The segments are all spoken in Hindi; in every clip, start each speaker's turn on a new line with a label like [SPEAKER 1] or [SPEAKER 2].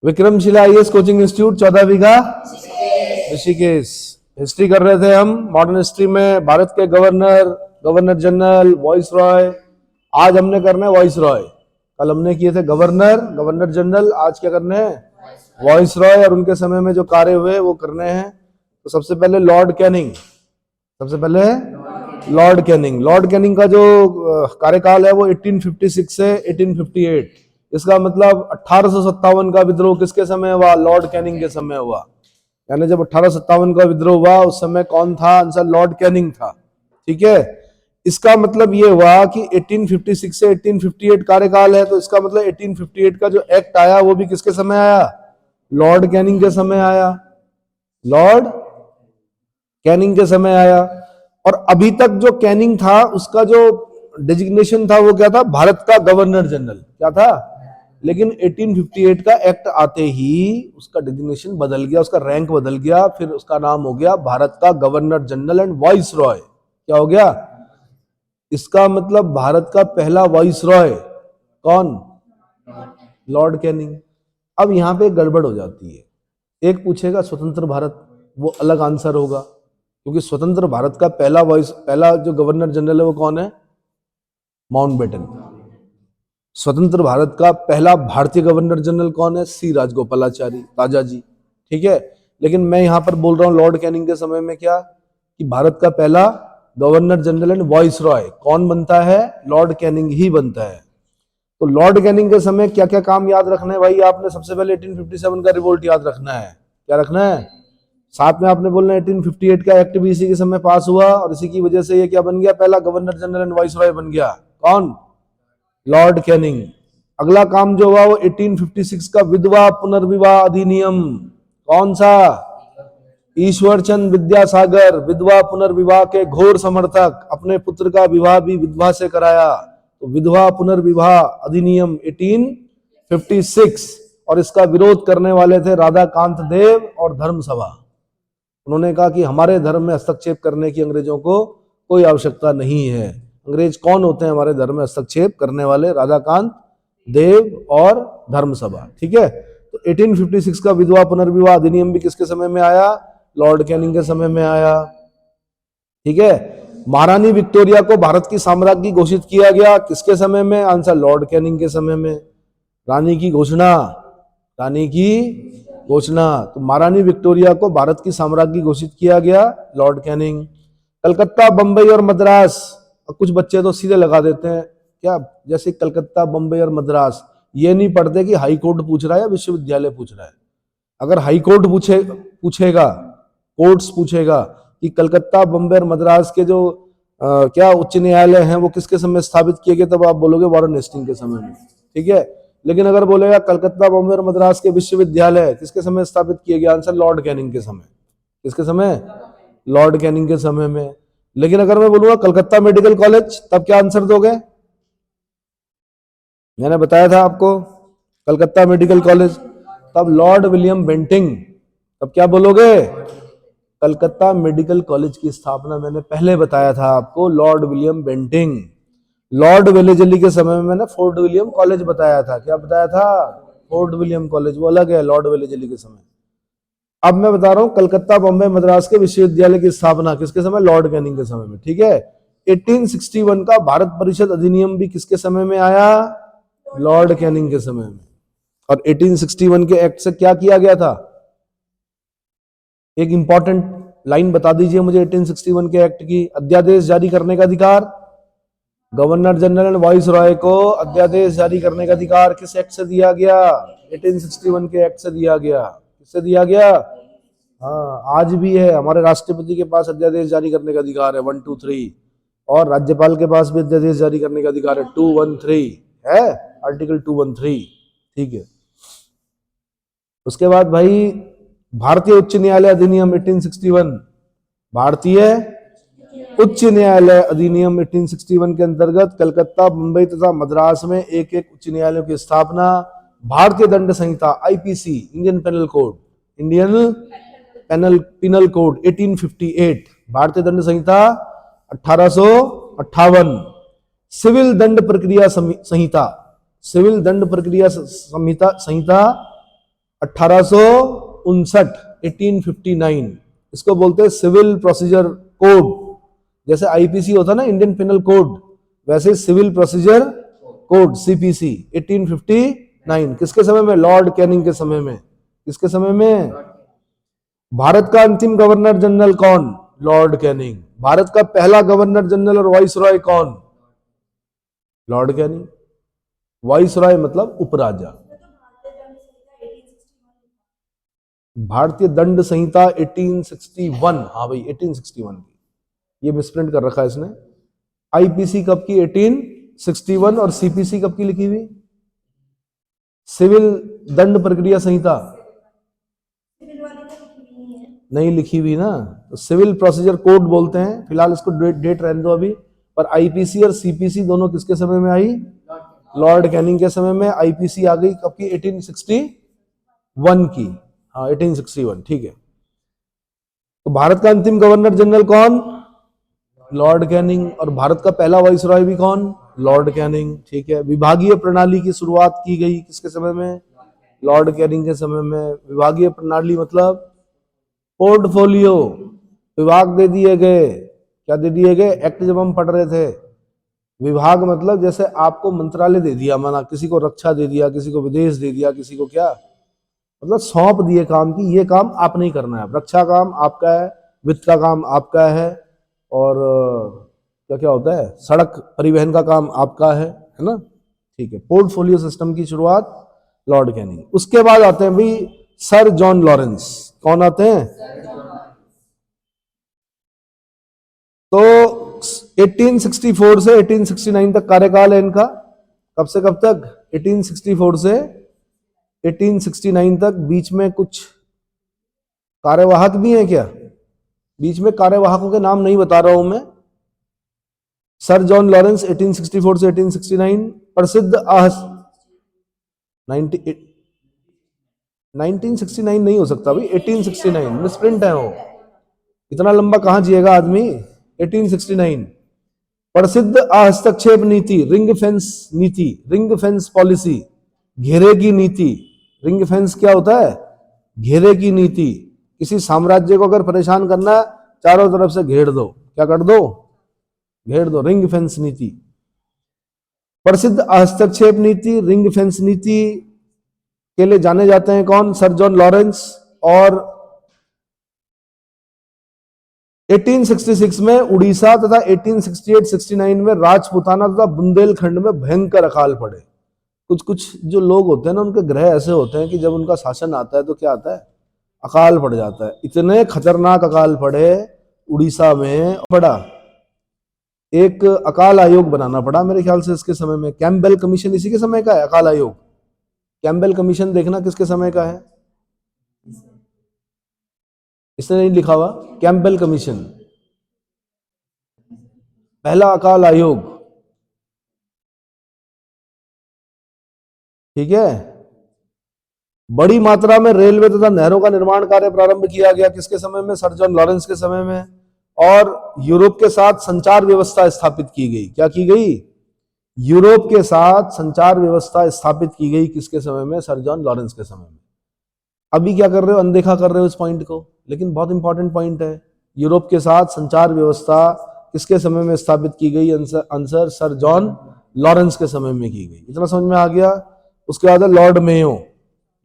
[SPEAKER 1] विक्रमशिला आईएएस कोचिंग इंस्टीट्यूट 14 बीघा ऋषिकेश। हिस्ट्री कर रहे थे हम। मॉडर्न हिस्ट्री में भारत के governor, governor general, voice Roy. आज हमने करना है वॉइस रॉय। कल हमने किए थे गवर्नर, गवर्नर जनरल। आज क्या करने हैं? वॉइस रॉय, और उनके समय में जो कार्य हुए वो करने हैं। तो सबसे पहले लॉर्ड कैनिंग। सबसे पहले लॉर्ड कैनिंग। लॉर्ड कैनिंग का जो कार्यकाल है वो 1856 से 1858। इसका मतलब 1857 का विद्रोह किसके समय हुआ? लॉर्ड कैनिंग के समय हुआ। यानी जब 1857 का विद्रोह हुआ उस समय कौन था? आंसर लॉर्ड कैनिंग था। ठीक है, इसका मतलब ये हुआ कि 1856 से 1858 कार्यकाल है, तो इसका मतलब 1858 का जो एक्ट आया वो भी किसके समय आया? लॉर्ड कैनिंग के समय आया। लॉर्ड कैनिंग के समय आया। और अभी तक जो कैनिंग था उसका जो डेजिग्नेशन था वो क्या था? भारत का गवर्नर जनरल। क्या था? लेकिन 1858 का एक्ट आते ही उसका डेजिग्नेशन बदल गया, उसका रैंक बदल गया, फिर उसका नाम हो गया भारत का governor general and voice Roy. क्या हो गया? इसका मतलब भारत का पहला वॉइस रॉय कौन? Lord Canning. अब यहां पे गड़बड़ हो जाती है। एक पूछेगा स्वतंत्र भारत, वो अलग आंसर होगा, क्योंकि स्वतंत्र भारत का पहला जो गवर्नर जनरल है वो कौन है? माउंटबेटन। स्वतंत्र भारत का पहला भारतीय गवर्नर जनरल कौन है? सी राजगोपालाचारी, राजा जी। ठीक है, लेकिन मैं यहां पर बोल रहा हूं लॉर्ड कैनिंग के समय में क्या, कि भारत का पहला governor general and voice Roy कौन बनता है? लॉर्ड कैनिंग ही बनता है। तो लॉर्ड कैनिंग के समय क्या क्या काम याद रखना है भाई आपने? सबसे पहले 1857 का रिवोल्ट याद रखना है। क्या रखना है? साथ में आपने बोलना है 1858 का एक्ट भी इसी के समय पास हुआ, और इसी की वजह से ये क्या बन गया? पहला governor general and vice Roy बन गया। कौन? Lord Canning. अगला काम जो हुआ वो 1856 का विधवा पुनर्विवाह अधिनियम। कौन सा? ईश्वर चंद विद्यासागर, विधवा पुनर्विवाह के घोर समर्थक, अपने पुत्र का विवाह भी विधवा से कराया। तो विधवा पुनर्विवाह अधिनियम 1856, और इसका विरोध करने वाले थे राधाकांत देव और धर्म सभा। उन्होंने कहा कि हमारे धर्म में हस्तक्षेप करने की अंग्रेजों को कोई आवश्यकता नहीं है। अंग्रेज कौन होते हैं हमारे धर्म में हस्तक्षेप करने वाले? राधाकांत देव और धर्म सभा। ठीक है, तो 1856 का विधवा पुनर्विवाह अधिनियम भी किसके समय में आया? लॉर्ड कैनिंग के समय में आया। ठीक है, महारानी विक्टोरिया को भारत की साम्राज्ञी घोषित किया गया किसके समय में? आंसर लॉर्ड कैनिंग के समय में। रानी की घोषणा, रानी की घोषणा। तो महारानी विक्टोरिया को भारत की साम्राज्ञी घोषित किया गया लॉर्ड कैनिंग। कलकत्ता, बंबई और मद्रास। कुछ बच्चे तो सीधे लगा देते हैं क्या, जैसे कलकत्ता, बंबई और मद्रास, ये नहीं पढ़ते कि हाई कोर्ट पूछ रहा है या विश्वविद्यालय पूछ रहा है। अगर हाई कोर्ट पूछेगा, कोर्ट्स पूछेगा कि कलकत्ता, बंबई और मद्रास के जो क्या उच्च न्यायालय हैं वो किसके समय स्थापित किए गए, तब आप बोलोगे वॉरेन हेस्टिंग के समय में। ठीक है, लेकिन अगर बोलेगा कलकत्ता, बंबई और मद्रास के विश्वविद्यालय किसके समय स्थापित किए गए, आंसर लॉर्ड कैनिंग के समय। किसके समय? लॉर्ड कैनिंग के समय में। लेकिन अगर मैं बोलूंगा कलकत्ता मेडिकल कॉलेज, तब क्या आंसर दोगे? मैंने बताया था आपको कलकत्ता मेडिकल कॉलेज, तब लॉर्ड विलियम बेंटिंग। तब क्या बोलोगे? कलकत्ता मेडिकल कॉलेज की स्थापना मैंने पहले बताया था आपको, Lord William Bentinck. Lord Wellesley के समय में मैंने फोर्ट विलियम कॉलेज बताया था। क्या बताया था? फोर्ट विलियम कॉलेज, वो अलग है लॉर्ड वेलेजली के समय। अब मैं बता रहा हूं कलकत्ता, बंबई, मद्रास के विश्वविद्यालय की स्थापना किसके समय? लॉर्ड कैनिंग के समय में। ठीक है, 1861 का भारत परिषद अधिनियम भी किसके समय में आया? लॉर्ड कैनिंग के समय में। और 1861 के एक्ट से क्या किया गया था? एक इंपॉर्टेंट लाइन बता दीजिए मुझे 1861 के एक्ट की। अध्यादेश जारी करने का अधिकार, governor general and vice Roy को अध्यादेश जारी करने का अधिकार किस एक्ट से दिया गया? 1861 के एक्ट से दिया गया। किससे दिया गया? हाँ, आज भी है हमारे राष्ट्रपति के पास अध्यादेश जारी करने का अधिकार है 1, 2, 3, और राज्यपाल के पास भी अध्यादेश जारी करने का अधिकार है 2, 1, 3 है, आर्टिकल 2, 1, 3। ठीक है, उसके बाद भाई भारतीय उच्च न्यायालय अधिनियम 1861, भारतीय उच्च न्यायालय अधिनियम 1861 के अंतर्गत कलकत्ता, मुंबई तथा मद्रास में एक एक उच्च न्यायालयों की स्थापना। भारतीय दंड संहिता IPC, Indian penal code, Indian penal code 1858, भारतीय दंड संहिता 1858, सिविल दंड प्रक्रिया संहिता, सिविल दंड प्रक्रिया संहिता 1859, 1859। इसको बोलते हैं सिविल प्रोसीजर कोड। जैसे आईपीसी होता है ना, इंडियन पिनल कोड, वैसे सिविल प्रोसीजर कोड सीपीसी 1859। किसके समय में? लॉर्ड कैनिंग के समय में। किसके समय में? भारत का अंतिम गवर्नर जनरल कौन? Lord Canning. भारत का पहला गवर्नर जनरल और वाइस रॉय कौन? Lord Canning. वाइस रॉय मतलब उपराजा। भारतीय दंड संहिता 1861, हाँ भाई 1861 की, ये मिसप्रिंट कर रखा है इसने। आईपीसी कब की? 1861। और सीपीसी कब की लिखी हुई? सिविल दंड प्रक्रिया संहिता नहीं लिखी हुई ना, तो सिविल प्रोसीजर कोड बोलते हैं। फिलहाल इसको डेट रहने दो अभी। पर आईपीसी और सीपीसी दोनों किसके समय में आई? लॉर्ड कैनिंग के समय में। आईपीसी आ गई कब की? 1861 की, हाँ 1861, ठीक है। तो भारत का अंतिम गवर्नर जनरल कौन? Lord Canning. और भारत का पहला वाइसरॉय भी कौन? लॉर्ड कैनिंग, ठीक है। विभागीय प्रणाली की शुरुआत की गई किसके समय में? लॉर्ड कैनिंग के समय में। विभागीय प्रणाली मतलब पोर्टफोलियो, विभाग दे दिए गए। क्या दे दिए गए? एक्ट जब हम पढ़ रहे थे, विभाग मतलब जैसे आपको मंत्रालय दे दिया, माना किसी को रक्षा दे दिया, किसी को विदेश दे दिया, किसी को क्या, मतलब सौंप दिए काम की, ये काम आप नहीं करना है। रक्षा काम आपका है, वित्त का काम आपका है, और क्या क्या होता है, सड़क परिवहन का काम आपका है ना, ठीक है। पोर्टफोलियो सिस्टम की शुरुआत लॉर्ड कैनिंग। उसके बाद आते हैं भाई सर जॉन लॉरेंस। कौन आते हैं? तो 1864 से 1869 तक कार्यकाल है इनका। कब से कब तक? 1864 से 1869 तक। बीच में कुछ कार्यवाहक भी हैं क्या? बीच में कार्यवाहकों के नाम नहीं बता रहा हूं मैं। सर जॉन लॉरेंस 1864 से 1869 प्रसिद्ध 1969 नहीं हो सकता भाई, 1869 मिसप्रिंट है वो। इतना लंबा कहां जिएगा आदमी? 1869 प्रसिद्ध हस्तक्षेप नीति, रिंग फेंस नीति, रिंग फेंस पॉलिसी, घेरे की नीति। रिंग फेंस क्या होता है? घेरे की नीति। किसी साम्राज्य को अगर परेशान करना, चारों तरफ से घेर दो। क्या कर दो? घेर दो, रिंग फेंस नीति। प्रसिद्ध हस्तक्षेप नीति, रिंग फेंस नीति के लिए जाने जाते हैं कौन? Sir John Lawrence. और 1866 में उड़ीसा तथा 1868-69 में राजपूताना तथा बुंदेलखंड में भयंकर अकाल पड़े। कुछ कुछ जो लोग होते हैं ना, उनके ग्रह ऐसे होते हैं कि जब उनका शासन आता है तो क्या आता है? अकाल पड़ जाता है। इतने खतरनाक अकाल पड़े उड़ीसा में, पड़ा एक अकाल आयोग बनाना पड़ा मेरे ख्याल से इसके समय में। कैम्पबेल कमीशन इसी के समय का है, अकाल आयोग। कैम्पबेल कमीशन देखना किसके समय का है, इसने नहीं लिखा हुआ। कैम्पबेल कमीशन, पहला अकाल आयोग, ठीक है। बड़ी मात्रा में रेलवे तथा नहरों का निर्माण कार्य प्रारंभ किया गया किसके समय में? सर जॉन लॉरेंस के समय में। और यूरोप के साथ संचार व्यवस्था स्थापित की गई। क्या की गई? यूरोप के साथ संचार व्यवस्था स्थापित की गई किसके समय में? सर जॉन लॉरेंस के समय में। अभी क्या कर रहे हो? अनदेखा कर रहे हो इस पॉइंट को, लेकिन बहुत इंपॉर्टेंट पॉइंट है। यूरोप के साथ संचार व्यवस्था किसके समय में स्थापित की गई? आंसर सर जॉन लॉरेंस के समय में की गई। इतना समझ में आ गया। उसके बाद है लॉर्ड मेयो।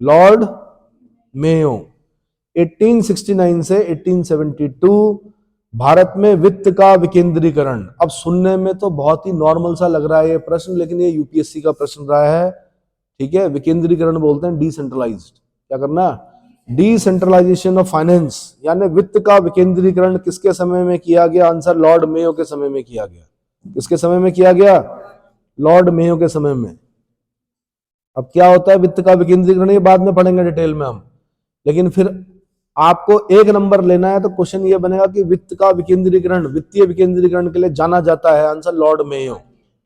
[SPEAKER 1] लॉर्ड मेयो 1869 से 1872 भारत में वित्त का विकेंद्रीकरण। अब सुनने में तो बहुत ही नॉर्मल सा लग रहा है ये प्रश्न, लेकिन ये यूपीएससी का प्रश्न रहा है, ठीक है। विकेंद्रीकरण बोलते हैं डिसेंट्रलाइज्ड। क्या करना? डिसेंट्रलाइजेशन ऑफ फाइनेंस, यानी वित्त का विकेंद्रीकरण किसके समय में किया गया? आंसर लॉर्ड मेयो के समय में किया गया। किसके समय में किया गया? लॉर्ड मेयो के समय में। अब क्या होता है वित्त का विकेंद्रीकरण, ये बाद में पढ़ेंगे डिटेल में हम, लेकिन फिर आपको एक नंबर लेना है तो क्वेश्चन ये बनेगा कि वित्त का विकेंद्रीकरण, वित्तीय विकेंद्रीकरण के लिए जाना जाता है, आंसर लॉर्ड मेयो,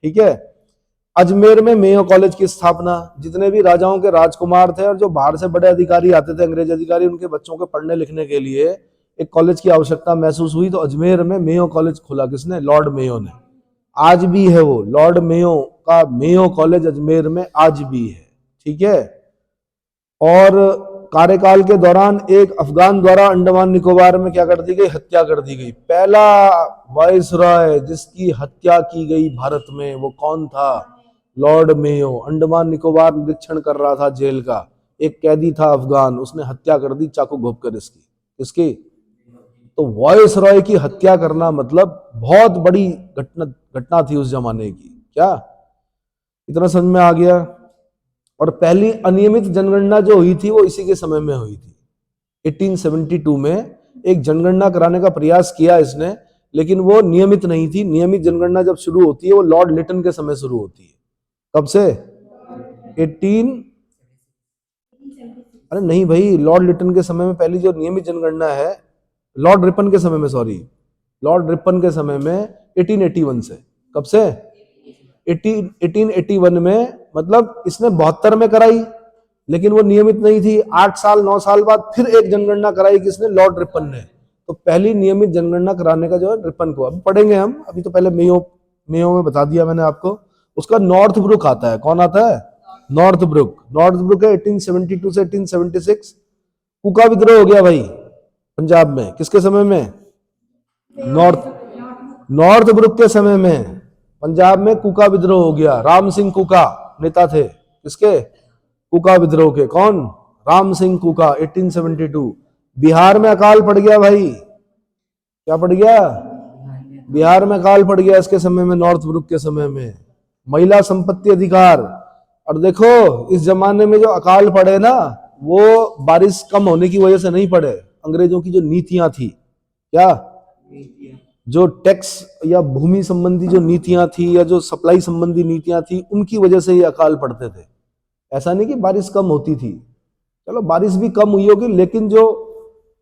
[SPEAKER 1] ठीक है। अजमेर में मेयो कॉलेज की स्थापना। जितने भी राजाओं के राजकुमार थे और जो बाहर से बड़े अधिकारी आते थे, अंग्रेज अधिकारी, उनके बच्चों के पढ़ने लिखने के लिए एक कॉलेज की आवश्यकता महसूस हुई, तो अजमेर में मेयो कॉलेज खोला। किसने? लॉर्ड मेयो ने। आज भी है वो, लॉर्ड मेयो का मेयो कॉलेज अजमेर में आज भी है, ठीक है। और कार्यकाल के दौरान एक अफगान द्वारा अंडमान निकोबार में क्या कर दी गई, हत्या कर दी गई। पहला वायसरॉय जिसकी हत्या की गई भारत में वो कौन था, लॉर्ड मेयो। अंडमान निकोबार निरीक्षण कर रहा था जेल का, एक कैदी था अफगान, उसने हत्या कर दी चाकू घोंप कर इसकी। तो वायसरॉय की हत्या करना मतलब बहुत बड़ी घटना थी उस जमाने की। क्या इतना समझ में आ गया? और पहली अनियमित जनगणना जो हुई थी वो इसी के समय में हुई थी। 1872 में एक जनगणना कराने का प्रयास किया इसने, लेकिन वो नियमित नहीं थी। नियमित जनगणना जब शुरू होती है वो लॉर्ड लिटन के समय शुरू होती है। कब से? 18 अरे नहीं भाई, लॉर्ड लिटन के समय में पहली जो नियमित जनगणना है, लॉर्ड रिपन के समय में, सॉरी, लॉर्ड रिपन के समय में 1881 से। कब से? 1881 में, मतलब इसने 72 में कराई, लेकिन वो नियमित नहीं थी। 8 साल 9 साल बाद फिर एक जनगणना कराई किसने, लॉर्ड रिपन ने। तो पहली नियमित जनगणना कराने का जो है रिपन को, अभी पढ़ेंगे हम, अभी तो पहले मेयो में बता दिया मैंने आपको। उसका नॉर्थ ब्रुक आता है। कौन आता है? नॉर्थ ब्रुक है 1872 से 1876। कुका विद्रोह हो गया भाई पंजाब में, किसके समय में? नॉर्थ ब्रुक के समय में पंजाब में कुका विद्रोह हो गया। राम सिंह कुका नेता थे, किसके? कुका विद्रोह के। कौन? राम सिंह कुका, 1872। बिहार में अकाल पड़ गया भाई, क्या पड़ गया? बिहार में अकाल पड़ गया इसके समय में, नॉर्थ ब्रुक के समय में। महिला संपत्ति अधिकार। और देखो इस जमाने में जो अकाल पड़े ना, वो बारिश कम होने की वजह से नहीं पड़े, अंग्रेजों की जो नीतियां थी, क्या, जो टैक्स या भूमि संबंधी जो नीतियां थी या जो सप्लाई संबंधी नीतियां थी, उनकी वजह से ये अकाल पड़ते थे। ऐसा नहीं कि बारिश कम होती थी, चलो बारिश भी कम हुई होगी, लेकिन जो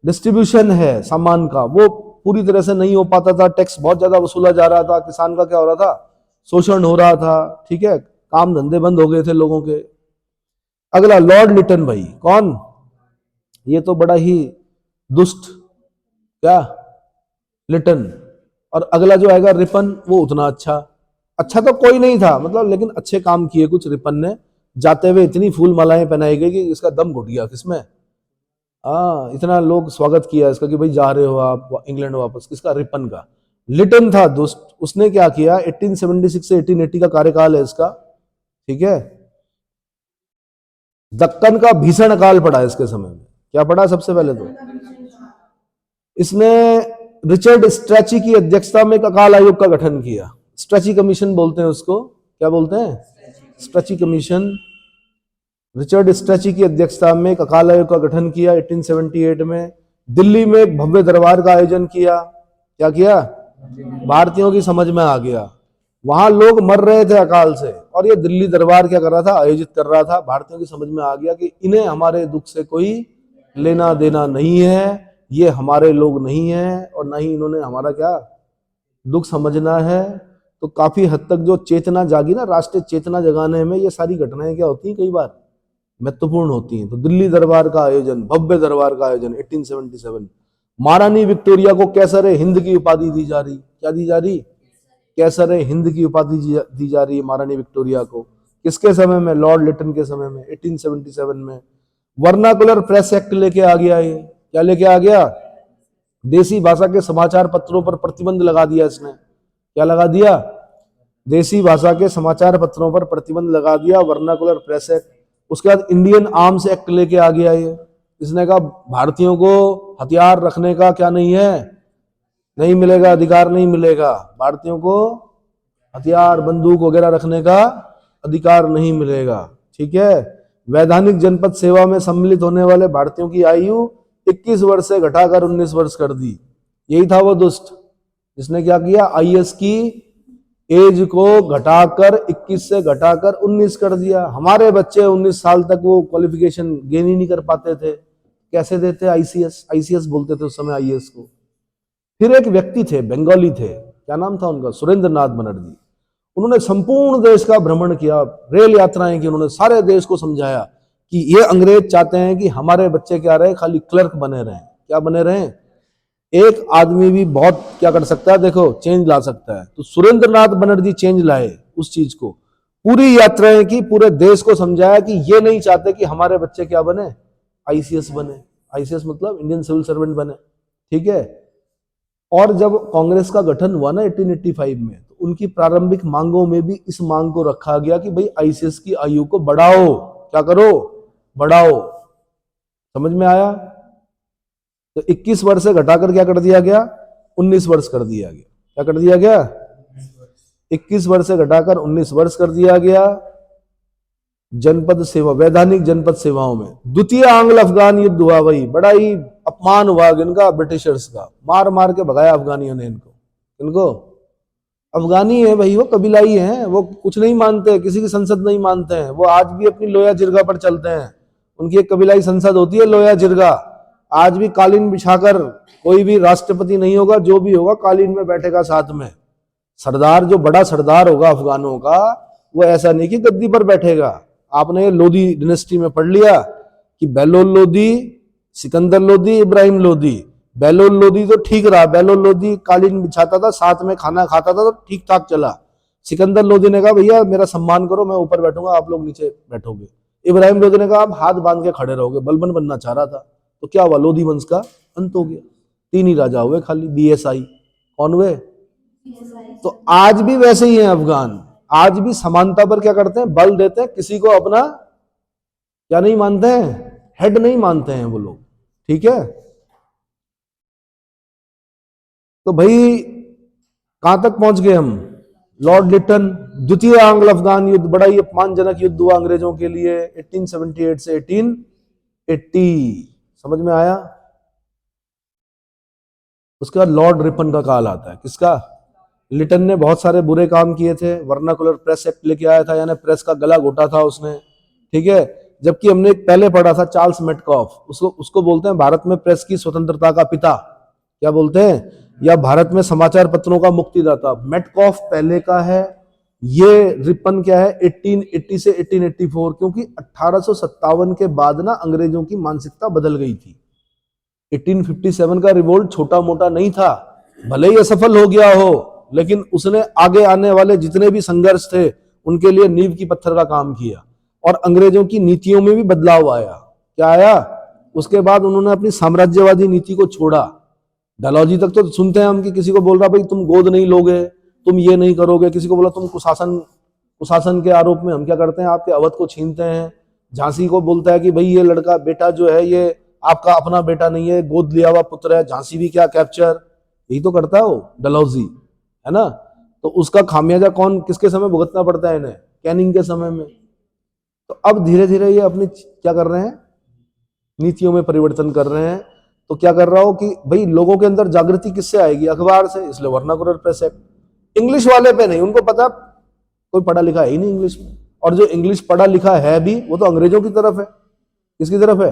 [SPEAKER 1] डिस्ट्रीब्यूशन है सामान का वो पूरी तरह से नहीं हो पाता था। टैक्स बहुत ज्यादा वसूला जा रहा था, किसान का क्या हो रहा था, शोषण हो रहा था। ठीक है, काम धंधे बंद हो गए थे लोगों के। अगला लॉर्ड लिटन भाई, कौन? ये तो बड़ा ही दुष्ट, क्या, लिटन। और अगला जो आएगा रिपन, वो उतना अच्छा तो कोई नहीं था मतलब, लेकिन अच्छे काम किए कुछ रिपन ने। जाते हुए इतनी फूल मालाएं पहनाई गई कि इसका दम घुट गया। किसमें? इतना लोग स्वागत किया इसका कि भाई जा रहे हो आप इंग्लैंड वापस। किसका? रिपन का। लिटन था दुष्ट, उसने क्या किया, 1876 से 1880 का कार्यकाल है इसका। ठीक है, दक्कन का भीषण अकाल पड़ा इसके समय में। क्या पड़ा? सबसे पहले तो इसने रिचर्ड स्ट्रैची की अध्यक्षता में एक अकाल आयोग का गठन किया। स्ट्रैची कमीशन बोलते हैं उसको, क्या बोलते हैं? स्ट्रैची कमीशन। रिचर्ड स्ट्रैची की अध्यक्षता में एक अकाल आयोग का गठन किया 1878 में। दिल्ली में एक भव्य दरबार का आयोजन किया। क्या किया? भारतीयों की समझ में आ गया, वहां लोग मर रहे थे अकाल से, और ये दिल्ली दरबार क्या कर रहा था, आयोजित कर रहा था। भारतीयों की समझ में आ गया कि इन्हें हमारे दुख से कोई लेना देना नहीं है, ये हमारे लोग नहीं है, और ना ही इन्होंने हमारा क्या दुख समझना है। तो काफी हद तक जो चेतना जागी ना, राष्ट्रीय चेतना जगाने में ये सारी घटनाएं क्या होती हैं, कई बार महत्वपूर्ण होती हैं। तो दिल्ली दरबार का आयोजन, भव्य दरबार का आयोजन 1877। महारानी विक्टोरिया को कैसर हिंद की उपाधि दी जा रही। क्या दी जा रही? कैसर हिंद की उपाधि दी जा रही है महारानी विक्टोरिया को। किसके समय में? लॉर्ड लिटन के समय में, 1877 में। वर्नाकुलर प्रेस एक्ट लेके आ गया ये। क्या लेके आ गया? देसी भाषा के समाचार पत्रों पर प्रतिबंध लगा दिया इसने। क्या लगा दिया? देसी भाषा के समाचार पत्रों पर प्रतिबंध लगा दिया, वर्नाकुलर प्रेस एक्ट। उसके बाद इंडियन आर्म्स एक्ट लेके आ गया ये। इसने कहा भारतीयों को हथियार रखने का क्या नहीं है, नहीं मिलेगा, अधिकार नहीं मिलेगा। भारतीयों को हथियार बंदूक वगैरह रखने का अधिकार नहीं मिलेगा। ठीक है, वैधानिक जनपद सेवा में सम्मिलित होने वाले भारतीयों की आयु 21 वर्ष से घटाकर 19 वर्ष कर दी। यही था वो दुष्ट जिसने क्या किया, आईएएस की एज को घटाकर 21 से घटाकर 19 कर दिया। हमारे बच्चे 19 साल तक वो क्वालिफिकेशन गेन ही नहीं कर पाते थे। कैसे देते? आईसीएस बोलते थे उस समय आईएएस को। फिर एक व्यक्ति थे, बंगाली थे, क्या नाम था उनका, सुरेंद्र नाथ बनर्जी। उन्होंने संपूर्ण देश का भ्रमण किया, रेल यात्राएं की, उन्होंने सारे देश को समझाया कि ये अंग्रेज चाहते हैं कि हमारे बच्चे क्या रहे, खाली क्लर्क बने रहें। क्या बने रहें? एक आदमी भी बहुत क्या कर सकता है, देखो चेंज ला सकता है। तो सुरेंद्र नाथ बनर्जी चेंज लाए उस चीज को। पूरी यात्राएं की, पूरे देश को समझाया कि ये नहीं चाहते कि हमारे बच्चे क्या बने, आईसीएस बने, आईसीएस मतलब इंडियन सिविल सर्वेंट बने, ठीक है। और जब कांग्रेस का गठन हुआ ना 1885 में, तो उनकी प्रारंभिक मांगों में भी इस मांग को रखा गया कि भाई आईसीएस की आयु को बढ़ाओ, क्या करो, बढ़ाओ। समझ में आया? तो 21 वर्ष से घटाकर क्या कर दिया गया, 19 वर्ष कर दिया गया। क्या कर दिया गया? 21 वर्ष से घटाकर 19 वर्ष कर दिया गया। जनपद सेवा, वैधानिक जनपद सेवाओं में द्वितीय आंग्ल अफगान युद्ध हुआ, भाई बड़ा ही अपमान हुआ इनका, ब्रिटिशर्स का, मार मार के भगाया अफगानियों ने इनको। अफगानी है भाई, वो कबीलाई हैं, वो कुछ नहीं मानते, किसी की संसद नहीं मानते हैं, वो आज भी अपनी लोया जिरगा पर चलते हैं। उनकी एक कबीलाई संसद होती है लोया जिरगा, आज भी कालीन बिछाकर, कोई भी राष्ट्रपति नहीं होगा, जो भी होगा कालीन में बैठेगा साथ में। सरदार, जो बड़ा सरदार होगा अफगानों का, वो ऐसा नहीं कि गद्दी पर बैठेगा। आपने लोधी डिनेस्टी में पढ़ लिया कि बेलोल लोधी, सिकंदर लोधी, इब्राहिम लोधी। बेलोल लोधी तो ठीक रहा, बेलोल लोधी कालीन बिछाता था, साथ में खाना खाता था, तो ठीक ठाक चला। सिकंदर लोधी ने कहा भैया मेरा सम्मान करो, मैं ऊपर बैठूंगा, आप लोग नीचे बैठोगे। इब्राहिम लोधी ने कहा आप हाथ बांध के खड़े रहोगे, बलबन बनना चाह रहा था, तो क्या हुआ, लोधी वंश का अंत हो गया। 3 ही राजा हुए खाली, बीएसआई। कौन हुए? तो आज भी वैसे ही हैं अफगान, आज भी समानता पर क्या करते हैं, बल देते हैं, किसी को अपना क्या नहीं मानते हैं, हेड नहीं मानते हैं वो लोग, ठीक है। तो भाई कहां तक पहुंच गए हम? लॉर्ड लिटन, द्वितीय आंग्ल अफगान युद्ध, बड़ा ही अपमानजनक युद्ध हुआ अंग्रेजों के लिए, 1878 से 1880। समझ में आया? उसके बाद लॉर्ड रिपन का काल आता है। किसका? लिटन ने बहुत सारे बुरे काम किए थे, वर्नाकुलर प्रेस एक्ट लेके आया था, यानी प्रेस का गला घोटा था उसने, ठीक है। जबकि हमने पहले पढ़ा था चार्ल्स मेटकॉफ, उसको बोलते हैं भारत में प्रेस की स्वतंत्रता का पिता, क्या बोलते हैं, या भारत में समाचार पत्रों का मुक्तिदाता। मेटकॉफ पहले का है, ये रिपन क्या है 1880 से 1884, क्योंकि 1857 के बाद ना अंग्रेजों की मानसिकता बदल गई थी। 1857 का रिवोल्ट छोटा मोटा नहीं था, भले ही असफल हो गया हो, लेकिन उसने आगे आने वाले जितने भी संघर्ष थे उनके लिए नींव की पत्थर का काम किया, और अंग्रेजों की नीतियों में भी बदलाव आया। क्या आया? उसके बाद उन्होंने अपनी साम्राज्यवादी नीति को छोड़ा। डलहौजी तक तो सुनते हैं हम कि किसी को बोल रहा भाई तुम गोद नहीं लोगे, तुम ये नहीं करोगे, किसी को बोला तुम कुशासन के आरोप में हम क्या करते हैं, आपके अवध को छीनते हैं। झांसी को बोलता है कि भाई ये लड़का बेटा जो है ये आपका अपना बेटा नहीं है, गोद लिया हुआ पुत्र है। झांसी भी क्या कैप्चर, यही तो करता है वो डलहौजी, है ना। तो उसका खामियाजा कौन, किसके समय भुगतना पड़ता है इन्हें? कैनिंग के समय में। तो अब धीरे धीरे ये अपनी क्या कर रहे हैं, नीतियों में परिवर्तन कर रहे हैं। तो क्या कर रहा हो कि भाई लोगों के अंदर जागृति किससे आएगी? अखबार से, इसलिए वर्नाकुलर प्रेस एक्ट। इंग्लिश वाले पे नहीं, उनको पता कोई पढ़ा लिखा है ही नहीं इंग्लिश में, और जो इंग्लिश पढ़ा लिखा है भी वो तो अंग्रेजों की तरफ है। किसकी तरफ है?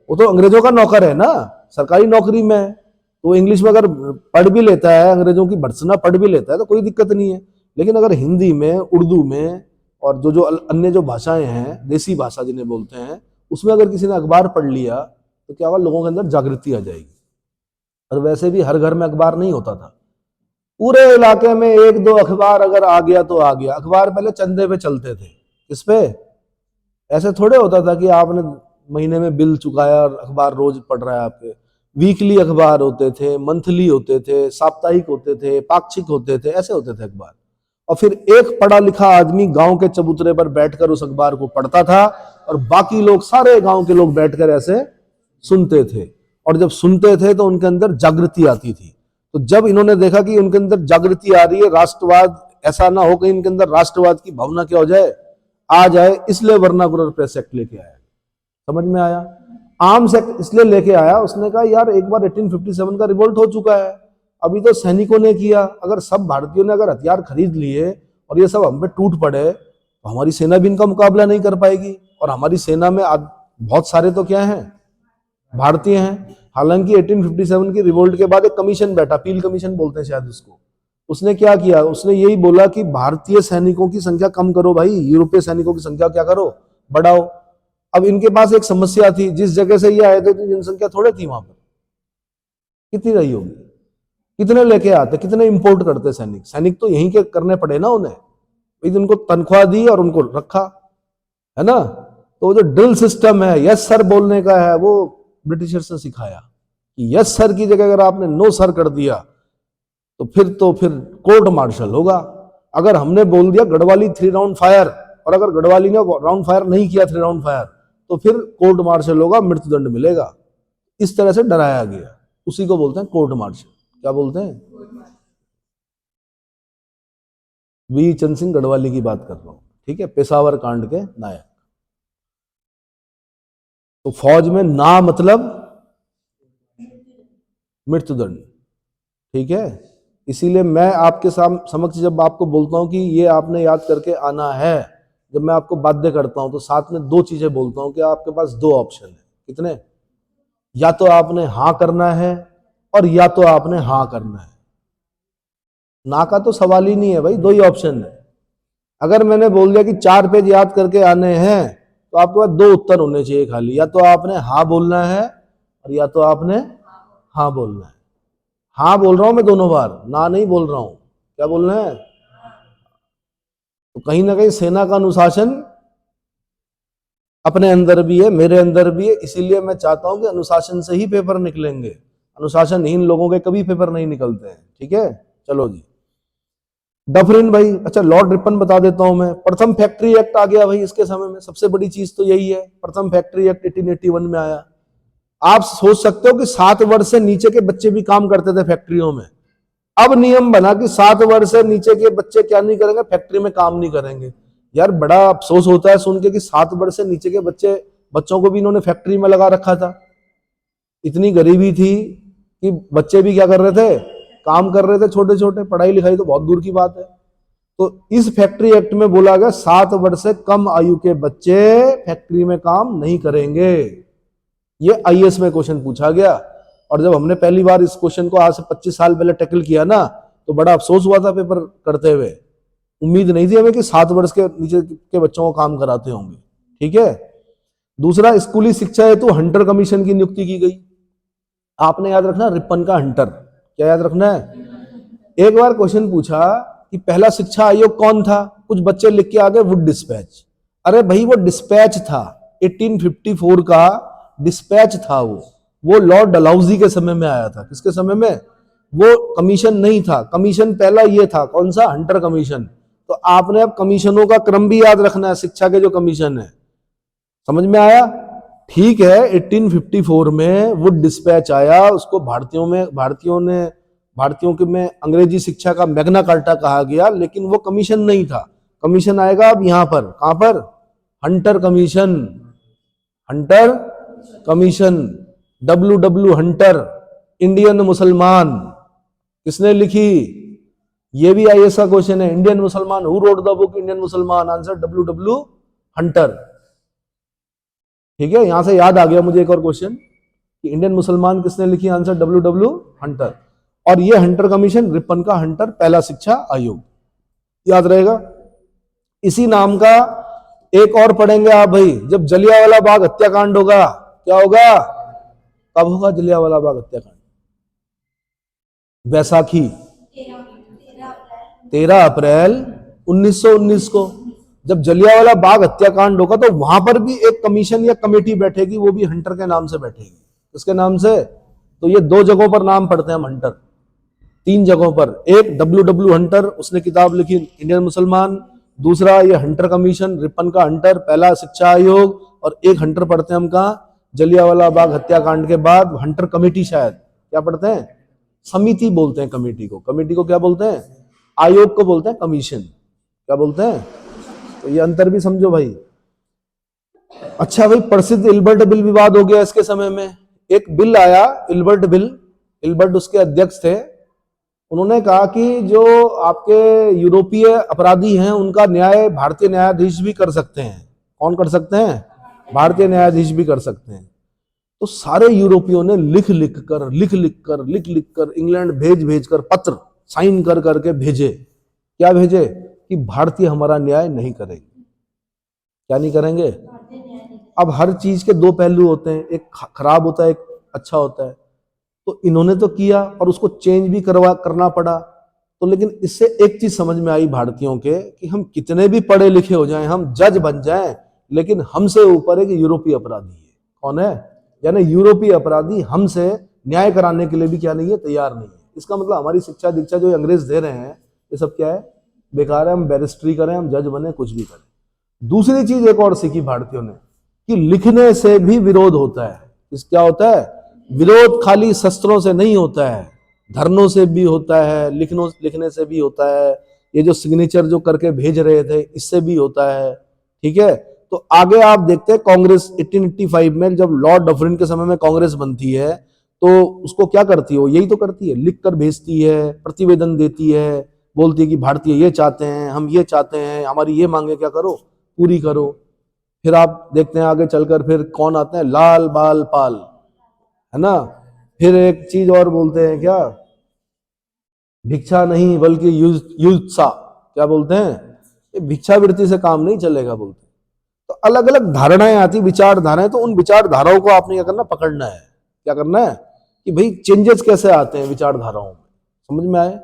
[SPEAKER 1] वो तो अंग्रेजों का नौकर है ना, सरकारी नौकरी में है, तो इंग्लिश में अगर पढ़ भी लेता है, अंग्रेजों की भर्त्सना पढ़ भी लेता है तो कोई दिक्कत नहीं है। लेकिन अगर हिंदी में, उर्दू में, और जो अन्य जो भाषाएं हैं, देसी भाषा जिन्हें बोलते हैं, उसमें अगर किसी ने अखबार पढ़ लिया तो क्या हुआ, लोगों के अंदर जागृति आ जाएगी। और वैसे भी हर घर में अखबार नहीं होता था, पूरे इलाके में 1-2 अखबार अगर आ गया तो आ गया। अखबार पहले चंदे पे चलते थे, किस पे? ऐसे थोड़े होता था कि आपने महीने में बिल चुकाया और अखबार रोज पढ़ रहा है आपके। वीकली अखबार होते थे, मंथली होते थे, साप्ताहिक होते थे, पाक्षिक होते थे, ऐसे होते थे अखबार। और फिर एक पढ़ा लिखा आदमी गांव के चबूतरे पर बैठकर उस अखबार को पढ़ता था, और बाकी लोग, सारे गांव के लोग बैठकर ऐसे सुनते थे। और जब सुनते थे तो उनके अंदर जागृति आती थी। तो जब इन्होंने देखा कि उनके अंदर जागृति आ रही है, राष्ट्रवाद, ऐसा ना हो कि इनके अंदर राष्ट्रवाद की भावना क्या हो जाए, आ जाए, इसलिए वर्नाकुलर प्रेस एक्ट लेके आया। समझ में आया? आर्म्स एक्ट इसलिए लेके आया, उसने कहा यार एक बार 1857 का रिवोल्ट हो चुका है, अभी तो सैनिकों ने किया, अगर सब भारतीयों ने अगर हथियार खरीद लिए और ये सब हम पे टूट पड़े तो हमारी सेना भी इनका मुकाबला नहीं कर पाएगी। और हमारी सेना में बहुत सारे तो क्या हैं, भारतीय हैं। हालांकि 1857 की रिवोल्ट के बाद एक कमीशन बैठा, पील कमीशन बोलते हैं शायद उसको। उसने क्या किया, उसने यही बोला कि भारतीय सैनिकों की संख्या कम करो भाई, यूरोपीय सैनिकों की संख्या क्या करो, बढ़ाओ। अब इनके पास एक समस्या थी, जिस जगह से ये आए थे तो जनसंख्या थोड़े थी वहां पर, कितनी रही होगी, कितने लेके आते, कितने इंपोर्ट करते सैनिक। सैनिक तो यहीं के करने पड़े ना उन्हें, उनको तनख्वाह दी और उनको रखा, है ना। तो वो जो ड्रिल सिस्टम है यस सर बोलने का है, वो ब्रिटिशर्स ने सिखाया कि यस सर की जगह अगर आपने नो सर कर दिया तो फिर कोर्ट मार्शल होगा। अगर हमने बोल दिया गढ़वाली 3 राउंड फायर, और अगर गढ़वाली ने राउंड फायर नहीं किया 3 राउंड फायर, तो फिर कोर्ट मार्शल होगा, मृत्युदंड मिलेगा। इस तरह से डराया गया, उसी को बोलते हैं कोर्ट मार्शल। क्या बोलते हैं? वी चंद सिंह गढ़वाली की बात कर रहा हूं, ठीक है, पेशावर कांड के नायक। तो फौज में ना मतलब मृत्युदंड, ठीक है। इसीलिए मैं आपके समक्ष जब आपको बोलता हूं कि ये आपने याद करके आना है, जब मैं आपको बाध्य करता हूं तो साथ में 2 चीजें बोलता हूं कि आपके पास 2 ऑप्शन है। कितने? या तो आपने हां करना है और या तो आपने हां करना है। ना का तो सवाल ही नहीं है भाई, 2 ही ऑप्शन है। अगर मैंने बोल दिया कि 4 पेज याद करके आने हैं, तो आपके पास 2 उत्तर होने चाहिए खाली, या तो आपने हाँ बोलना है और या तो आपने हाँ बोलना है। हाँ बोल रहा हूं मैं दोनों बार, ना नहीं बोल रहा हूं। क्या बोलना है? तो कहीं ना कहीं सेना का अनुशासन अपने अंदर भी है, मेरे अंदर भी है। इसीलिए मैं चाहता हूं कि अनुशासन से ही पेपर निकलेंगे, अनुशासनहीन लोगों के कभी पेपर नहीं निकलते हैं, ठीक है। चलो जी, डफरिन भाई, अच्छा लॉर्ड रिपन बता देता हूं मैं। प्रथम फैक्ट्री एक्ट आ गया भाई इसके समय में, सबसे बड़ी चीज तो यही है। प्रथम फैक्ट्री एक्ट 1881 में आया। आप सोच सकते हो कि 7 वर्ष से नीचे के बच्चे भी काम करते थे फैक्ट्रियों में। अब नियम बना कि 7 वर्ष से नीचे के बच्चे क्या नहीं करेंगे, फैक्ट्री में काम नहीं करेंगे। यार बड़ा अफसोस होता है सुन के कि 7 वर्ष से नीचे के बच्चों को भी इन्होंने फैक्ट्री में लगा रखा था। इतनी गरीबी थी कि बच्चे भी क्या कर रहे थे, काम कर रहे थे छोटे छोटे, पढ़ाई लिखाई तो बहुत दूर की बात है। तो इस फैक्ट्री एक्ट में बोला गया 7 वर्ष से कम आयु के बच्चे फैक्ट्री में काम नहीं करेंगे। ये आईएएस में क्वेश्चन पूछा गया, और जब हमने पहली बार इस क्वेश्चन को आज से 25 साल पहले टैकल किया ना, तो बड़ा अफसोस हुआ था पेपर करते हुए। उम्मीद नहीं थी हमें कि 7 वर्ष के नीचे के बच्चों को काम कराते होंगे, ठीक है। दूसरा, स्कूली शिक्षा हेतु हंटर कमीशन की नियुक्ति की गई। आपने याद रखना रिपन का हंटर, क्या याद रखना है। एक बार क्वेश्चन पूछा कि पहला शिक्षा आयोग कौन था, कुछ बच्चे लिख के आ गए वुड डिस्पैच। अरे भाई वो डिस्पैच था, 1854 का डिस्पैच था वो लॉर्ड डलहौजी के समय में आया था। किसके समय में? वो कमीशन नहीं था, कमीशन पहला ये था, कौन सा? Hunter commission. तो आपने अब कमीशनों का क्रम भी याद रखना है, शिक्षा के जो कमीशन है। समझ में आया? ठीक है, 1854 में वुड डिस्पैच आया, उसको भारतीयों के में अंग्रेजी शिक्षा का मैग्ना कार्टा कहा गया, लेकिन वो कमीशन नहीं था। कमीशन आएगा अब यहां पर, कहां पर? Hunter commission. Hunter commission, WW Hunter, Indian मुसलमान किसने लिखी? ये भी आईएएस का क्वेश्चन है। इंडियन मुसलमान, who wrote the book Indian मुसलमान? आंसर WW हंटर, ठीक है। यहां से याद आ गया मुझे एक और क्वेश्चन कि इंडियन मुसलमान किसने लिखी? Answer WW Hunter. और ये हंटर कमीशन, रिपन का हंटर, पहला शिक्षा आयोग, याद रहेगा। इसी नाम का एक और पढ़ेंगे आप भाई, जब जलियांवाला बाग हत्याकांड होगा। क्या होगा? कब होगा जलियांवाला बाग हत्याकांड? बैसाखी, 13 अप्रैल 1919 को जब जलियांवाला बाग हत्याकांड होगा, तो वहां पर भी एक कमीशन या कमेटी बैठेगी, वो भी हंटर के नाम से बैठेगी। उसके नाम से, तो ये 2 जगहों पर नाम पढ़ते हैं हम हंटर, 3 जगहों पर। एक WW हंटर, उसने किताब लिखी इंडियन मुसलमान। दूसरा ये हंटर कमीशन, रिपन का हंटर, पहला शिक्षा आयोग। और एक हंटर पढ़ते हैं हम कहा? जलियांवाला बाग हत्याकांड के बाद हंटर कमेटी, शायद क्या पढ़ते हैं? समिति बोलते हैं कमेटी को। कमेटी को क्या बोलते हैं? आयोग को बोलते हैं कमीशन। क्या बोलते हैं? तो ये अंतर भी समझो भाई। अच्छा भाई, प्रसिद्ध इल्बर्ट बिल विवाद हो गया इसके समय में। एक बिल आया, इल्बर्ट बिल, इल्बर्ट उसके अध्यक्ष थे। उन्होंने कहा कि जो आपके यूरोपीय अपराधी हैं उनका न्याय भारतीय न्यायाधीश भी कर सकते हैं। कौन कर सकते हैं? भारतीय न्यायाधीश भी कर सकते हैं। तो सारे यूरोपियों ने लिख लिख कर इंग्लैंड भेज कर पत्र साइन कर करके भेजे। क्या भेजे? कि भारतीय हमारा न्याय नहीं करेंगे। क्या नहीं करेंगे? अब हर चीज के 2 पहलू होते हैं, एक खराब होता है, एक अच्छा होता है। तो इन्होंने तो किया और उसको चेंज भी करना पड़ा। तो लेकिन इससे एक चीज समझ में आई भारतीयों के, कि हम कितने भी पढ़े लिखे हो जाएं, हम जज बन जाएं, लेकिन हमसे ऊपर एक यूरोपीय अपराधी है। कौन है? यानी यूरोपीय अपराधी हमसे न्याय कराने के लिए भी क्या नहीं है, तैयार नहीं है। इसका मतलब हमारी शिक्षा दीक्षा जो अंग्रेज दे रहे हैं ये सब क्या है, बेकार है। हम बैरिस्ट्री करें, हम जज बने, कुछ भी करें। दूसरी चीज एक और सीखी भारतीयों ने कि लिखने से भी विरोध होता है। इस क्या होता है? विरोध खाली शस्त्रों से नहीं होता है, धरनों से भी होता है, लिखने से भी होता है, ये जो सिग्नेचर जो करके भेज रहे थे इससे भी होता है। ठीक है, तो आगे आप देखते हैं कांग्रेस 1885 में जब लॉर्ड डफरिन के समय में कांग्रेस बनती है तो उसको क्या करती है? वो यही तो करती है, लिख कर भेजती है, प्रतिवेदन देती है, बोलती है कि भारतीय ये चाहते हैं, हम ये चाहते हैं, हमारी ये मांगे क्या करो, पूरी करो। फिर आप देखते हैं आगे चलकर फिर कौन आते हैं, लाल बाल पाल, है ना। फिर एक चीज और बोलते हैं, क्या, भिक्षा नहीं बल्कि युत्सा, क्या बोलते हैं, ये भिक्षावृत्ति से काम नहीं चलेगा बोलते। तो अलग अलग धारणाएं आती, विचारधाराएं, तो उन विचारधाराओं को आपने क्या करना, पकड़ना है। क्या करना है कि भाई चेंजेस कैसे आते हैं विचारधाराओं में, समझ में आए।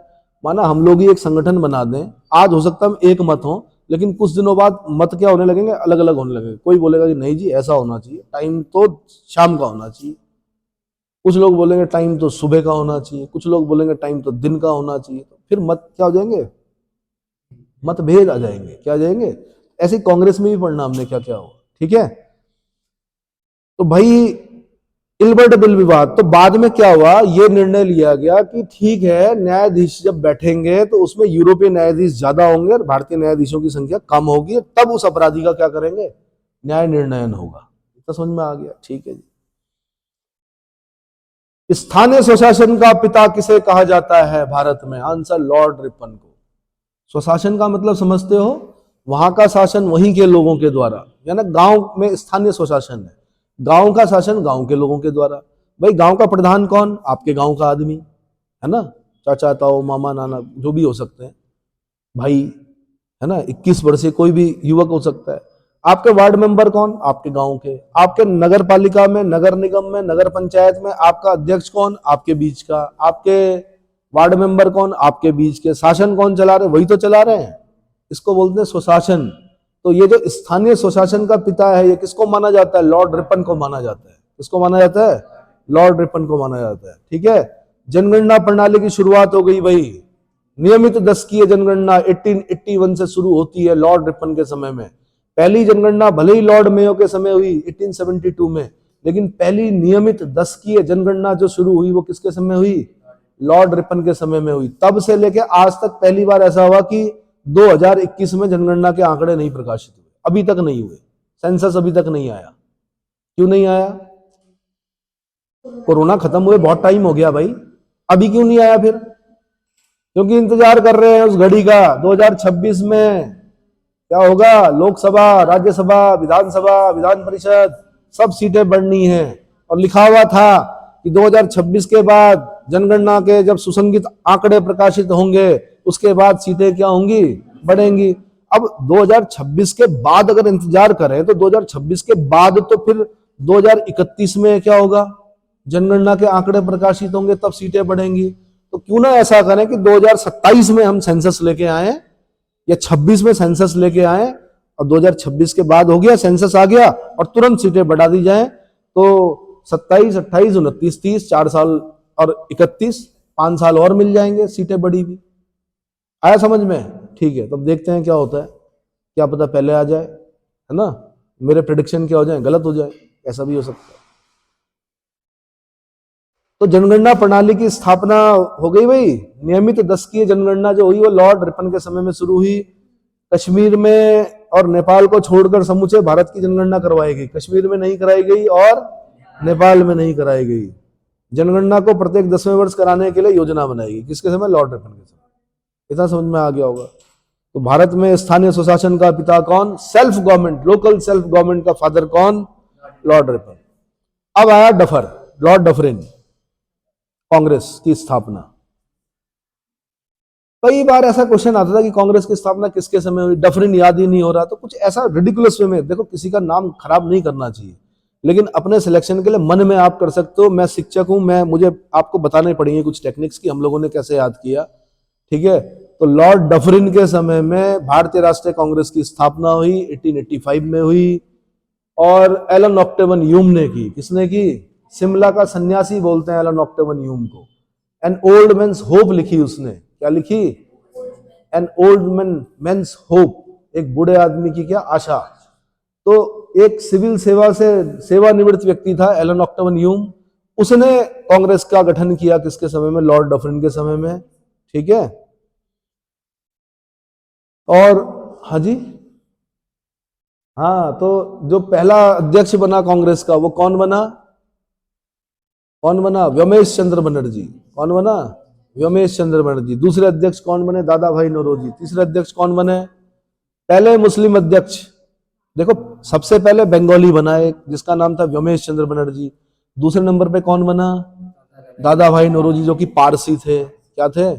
[SPEAKER 1] माना हम लोग ही एक संगठन बना दें, आज हो सकता है हम एक मत हो, लेकिन कुछ दिनों बाद मत क्या होने लगेंगे, अलग अलग होने लगेंगे। कोई बोलेगा कि नहीं जी ऐसा होना चाहिए, टाइम तो शाम का होना चाहिए, कुछ लोग बोलेंगे टाइम तो सुबह का होना चाहिए, कुछ लोग बोलेंगे टाइम तो दिन का होना चाहिए। तो फिर मत क्या हो जाएंगे, मतभेद आ जाएंगे, क्या आ जाएंगे। ऐसे कांग्रेस में भी पढ़ना हमने क्या क्या हो। ठीक है, तो भाई इल्बर्ट बिल विवाद, तो बाद में क्या हुआ, ये निर्णय लिया गया कि ठीक है न्यायाधीश जब बैठेंगे तो उसमें यूरोपीय न्यायाधीश ज्यादा होंगे और भारतीय न्यायाधीशों की संख्या कम होगी, तब उस अपराधी का क्या करेंगे, न्याय निर्णयन होगा। इतना समझ में आ गया? ठीक है जी। स्थानीय स्वशासन का पिता किसे कहा जाता है भारत में? आंसर, लॉर्ड रिपन को। स्वशासन का मतलब समझते हो, वहां का शासन वहीं के लोगों के द्वारा, यानी गांव में स्थानीय स्वशासन है, गांव का शासन गांव के लोगों के द्वारा। भाई गांव का प्रधान कौन? आपके गांव का आदमी, है ना, चाचा ताऊ मामा नाना जो भी हो सकते हैं, भाई, है ना, 21 वर्षीय कोई भी युवक हो सकता है। आपके वार्ड मेंबर कौन? आपके गांव के। आपके नगर पालिका में, नगर निगम में, नगर पंचायत में आपका अध्यक्ष कौन? आपके बीच का। आपके वार्ड मेंबर कौन? आपके बीच के। शासन कौन चला रहे? वही तो चला रहे हैं, इसको बोलते हैं स्वशासन। तो ये जो स्थानीय स्वशासन का पिता है, ये किसको माना जाता है? लॉर्ड रिपन को माना जाता है। किसको माना जाता है? लॉर्ड रिपन को माना जाता है। ठीक है, जनगणना प्रणाली की शुरुआत हो गई भाई, नियमित दशकीय जनगणना 1881 से शुरू होती है लॉर्ड रिपन के समय में। पहली जनगणना भले ही लॉर्ड मेयो के समय हुई 1872 में, लेकिन पहली नियमित दशकीय जनगणना जो शुरू हुई वो किसके समय हुई? लॉर्ड रिपन के समय में हुई। तब से लेकर आज तक पहली बार ऐसा हुआ कि 2021 में जनगणना के आंकड़े नहीं प्रकाशित हुए, अभी तक नहीं हुए, सेंसस अभी तक नहीं आया। क्यों नहीं आया? कोरोना खत्म हुए बहुत टाइम हो गया भाई, अभी क्यों नहीं आया? फिर क्योंकि इंतजार कर रहे हैं उस घड़ी का। 2026 में क्या होगा, लोकसभा, राज्यसभा, विधानसभा, विधान परिषद, सब सीटें बढ़नी है। और लिखा हुआ था कि 2026 के बाद जनगणना के जब सुसंगत आंकड़े प्रकाशित होंगे उसके बाद सीटें क्या होंगी, बढ़ेंगी। अब 2026 के बाद अगर इंतजार करें तो 2026 के बाद तो फिर 2031 में क्या होगा, जनगणना के आंकड़े प्रकाशित होंगे, तब सीटें बढ़ेंगी। तो क्यों ना ऐसा करें कि 2027 में हम सेंसस लेके आए या 26 में सेंसस लेके आए, और 2026 के बाद हो गया, सेंसस आ गया और तुरंत सीटें बढ़ा दी जाए। तो 27, 28, 29, 30, 4 साल और 31, 5 साल और मिल जाएंगे, सीटें बढ़ी भी। आया समझ में? ठीक है, तब देखते हैं क्या होता है, क्या पता पहले आ जाए, है ना, मेरे प्रेडिक्शन क्या हो जाए, गलत हो जाए, ऐसा भी हो सकता है। तो जनगणना प्रणाली की स्थापना हो गई भाई। नियमित दशकीय जनगणना जो हुई वो लॉर्ड रिपन के समय में शुरू हुई। कश्मीर में और नेपाल को छोड़कर समूचे भारत की जनगणना करवाई गई, कश्मीर में नहीं कराई गई और नेपाल में नहीं कराई गई। जनगणना को प्रत्येक 10वें वर्ष कराने के लिए योजना बनाई गई, किसके समय? लॉर्ड रिपन के समय। इतना समझ में आ गया होगा। तो भारत में स्थानीय स्वशासन का पिता कौन? Self government, local self government का फादर कौन? Lord Ripon. अब आया डफर, लॉर्ड डफरिन, कांग्रेस की स्थापना। कई बार ऐसा क्वेश्चन आता था कि कांग्रेस की स्थापना किसके समय हुई, डफरिन याद ही नहीं हो रहा। तो कुछ ऐसा रिडिकुलस वे में, देखो किसी का नाम खराब नहीं करना चाहिए, लेकिन अपने सिलेक्शन के लिए मन में आप कर सकते हो। मैं शिक्षक हूं, मुझे आपको बताने पड़ेंगे कुछ टेक्निक्स की हम लोगों ने कैसे याद किया। ठीक है, तो लॉर्ड डफरिन के समय में भारतीय राष्ट्रीय कांग्रेस की स्थापना हुई, 1885 में हुई। और एलन ऑक्टेवन ह्यूम ने की। किसने की? शिमला का सन्यासी बोलते हैं एलन ऑक्टेवन ह्यूम को। एन ओल्ड मैन्स होप लिखी उसने। क्या लिखी? एन ओल्ड मैन्स होप, एक बूढ़े आदमी की क्या? आशा। तो एक सिविल सेवा से सेवानिवृत्त व्यक्ति था एलन ऑक्टेवन ह्यूम, उसने कांग्रेस का गठन किया किसके समय में? लॉर्ड डफरिन के समय में। ठीक है। और हाँ जी, हाँ, तो जो पहला अध्यक्ष बना कांग्रेस का वो कौन बना? कौन बना? व्योमेश चंद्र बनर्जी। कौन बना? व्योमेश चंद्र बनर्जी। दूसरे अध्यक्ष कौन बने? दादा भाई नौरोजी। तीसरे अध्यक्ष कौन बने? पहले मुस्लिम अध्यक्ष, देखो सबसे पहले बंगाली बना एक, जिसका नाम था व्योमेश चंद्र बनर्जी। दूसरे नंबर पे कौन बना? दादा भाई नौरोजी, जो कि पारसी थे। क्या थे?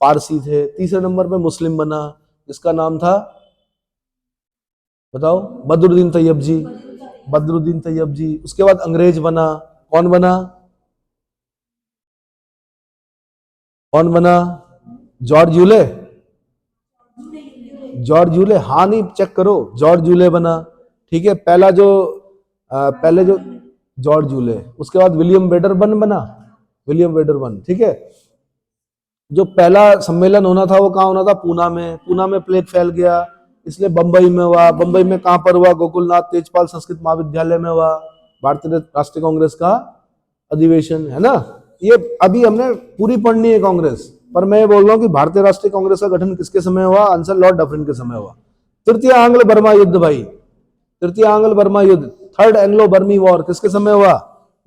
[SPEAKER 1] पारसी थे। तीसरे नंबर पे मुस्लिम बना, जिसका नाम था, बताओ? बदरुद्दीन तैयब जी। बदरुद्दीन तैयब जी। उसके बाद अंग्रेज बना। कौन बना? कौन बना? George Yule. जॉर्ज यूले, हाँ नहीं, चेक करो, जॉर्ज यूले बना। ठीक है। पहले जो जॉर्ज यूले, उसके बाद विलियम वेडरबर्न बना। William Wedderburn. ठीक है। जो पहला सम्मेलन होना था वो कहाँ होना था? पूना में। पूना में प्लेग फैल गया, इसलिए बंबई में हुआ। बंबई में कहां पर हुआ? गोकुलनाथ तेजपाल संस्कृत महाविद्यालय में हुआ भारतीय राष्ट्रीय कांग्रेस का अधिवेशन, है ना। ये अभी हमने पूरी पढ़नी है कांग्रेस, पर मैं ये बोल रहा हूं कि भारतीय राष्ट्रीय कांग्रेस का गठन किसके समय हुआ? आंसर लॉर्ड डफरिन के समय हुआ। तृतीय आंग्ल बर्मा युद्ध भाई, तृतीय आंग्ल बर्मा युद्ध, थर्ड एंग्लो बर्मी वॉर किसके समय हुआ?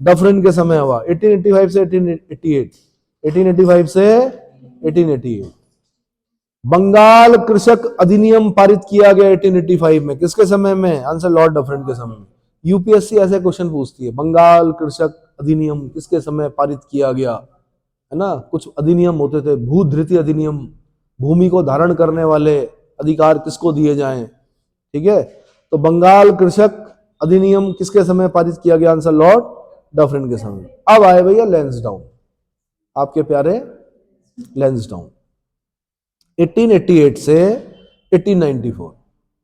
[SPEAKER 1] डफरिन के समय हुआ। 1885 से 1888, 1885 से 1888। बंगाल कृषक अधिनियम पारित किया गया 1885 में, किसके समय में? आंसर लॉर्ड डफरिन के समय में। यूपीएससी ऐसे क्वेश्चन पूछती है, बंगाल कृषक अधिनियम किसके समय पारित किया गया, है ना। कुछ अधिनियम होते थे, भूधृति अधिनियम, भूमि को धारण करने वाले अधिकार किसको दिए जाएं। ठीक है। तो बंगाल कृषक अधिनियम किसके समय पारित किया गया? आंसर लॉर्ड डफरिन के समय। अब आए भैया लैंसडाउन, आपके प्यारे लैंसडाउन। 1888 से 1894,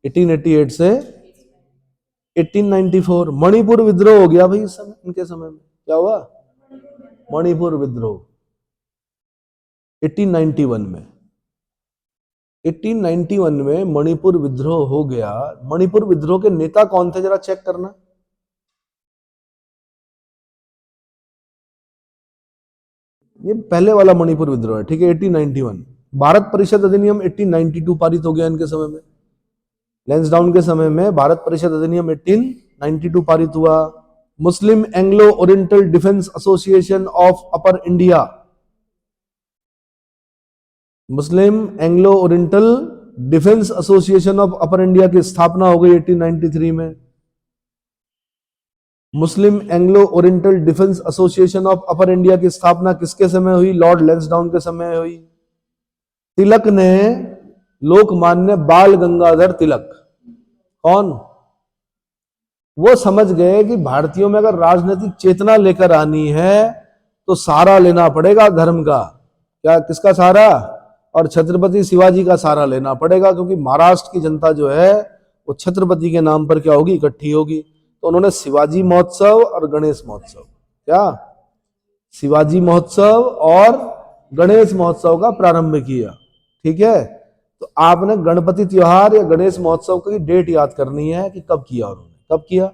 [SPEAKER 1] 1888 से 1894 मणिपुर विद्रोह हो गया भाई इस समय, इनके समय में। क्या हुआ? मणिपुर विद्रोह 1891 में। 1891 में मणिपुर विद्रोह हो गया। मणिपुर विद्रोह के नेता कौन थे? जरा चेक करना। ये पहले वाला मणिपुर विद्रोह है। ठीक है। 1891। भारत परिषद अधिनियम 1892 पारित हो गया इनके समय में। लैंसडाउन के समय में भारत परिषद अधिनियम 1892 पारित हुआ। Muslim Anglo Oriental Defence Association of Upper India, Muslim Anglo Oriental Defence Association of Upper India की स्थापना हो गई 1893 में। Muslim Anglo Oriental Defence Association of Upper India की स्थापना किसके समय हुई? लॉर्ड लैंसडाउन के समय हुई। तिलक ने, लोकमान्य बाल गंगाधर तिलक, कौन? वो समझ गए कि भारतीयों में अगर राजनीतिक चेतना लेकर आनी है तो सहारा लेना पड़ेगा धर्म का। क्या? किसका सहारा? और छत्रपति शिवाजी का सहारा लेना पड़ेगा, क्योंकि महाराष्ट्र की जनता जो है वो छत्रपति के नाम पर क्या होगी? इकट्ठी होगी। तो उन्होंने शिवाजी महोत्सव और गणेश महोत्सव, क्या? शिवाजी महोत्सव और गणेश महोत्सव का प्रारंभ किया। ठीक है। तो आपने गणपति त्योहार या गणेश महोत्सव की डेट याद करनी है कि कब किया उन्होंने, कब किया।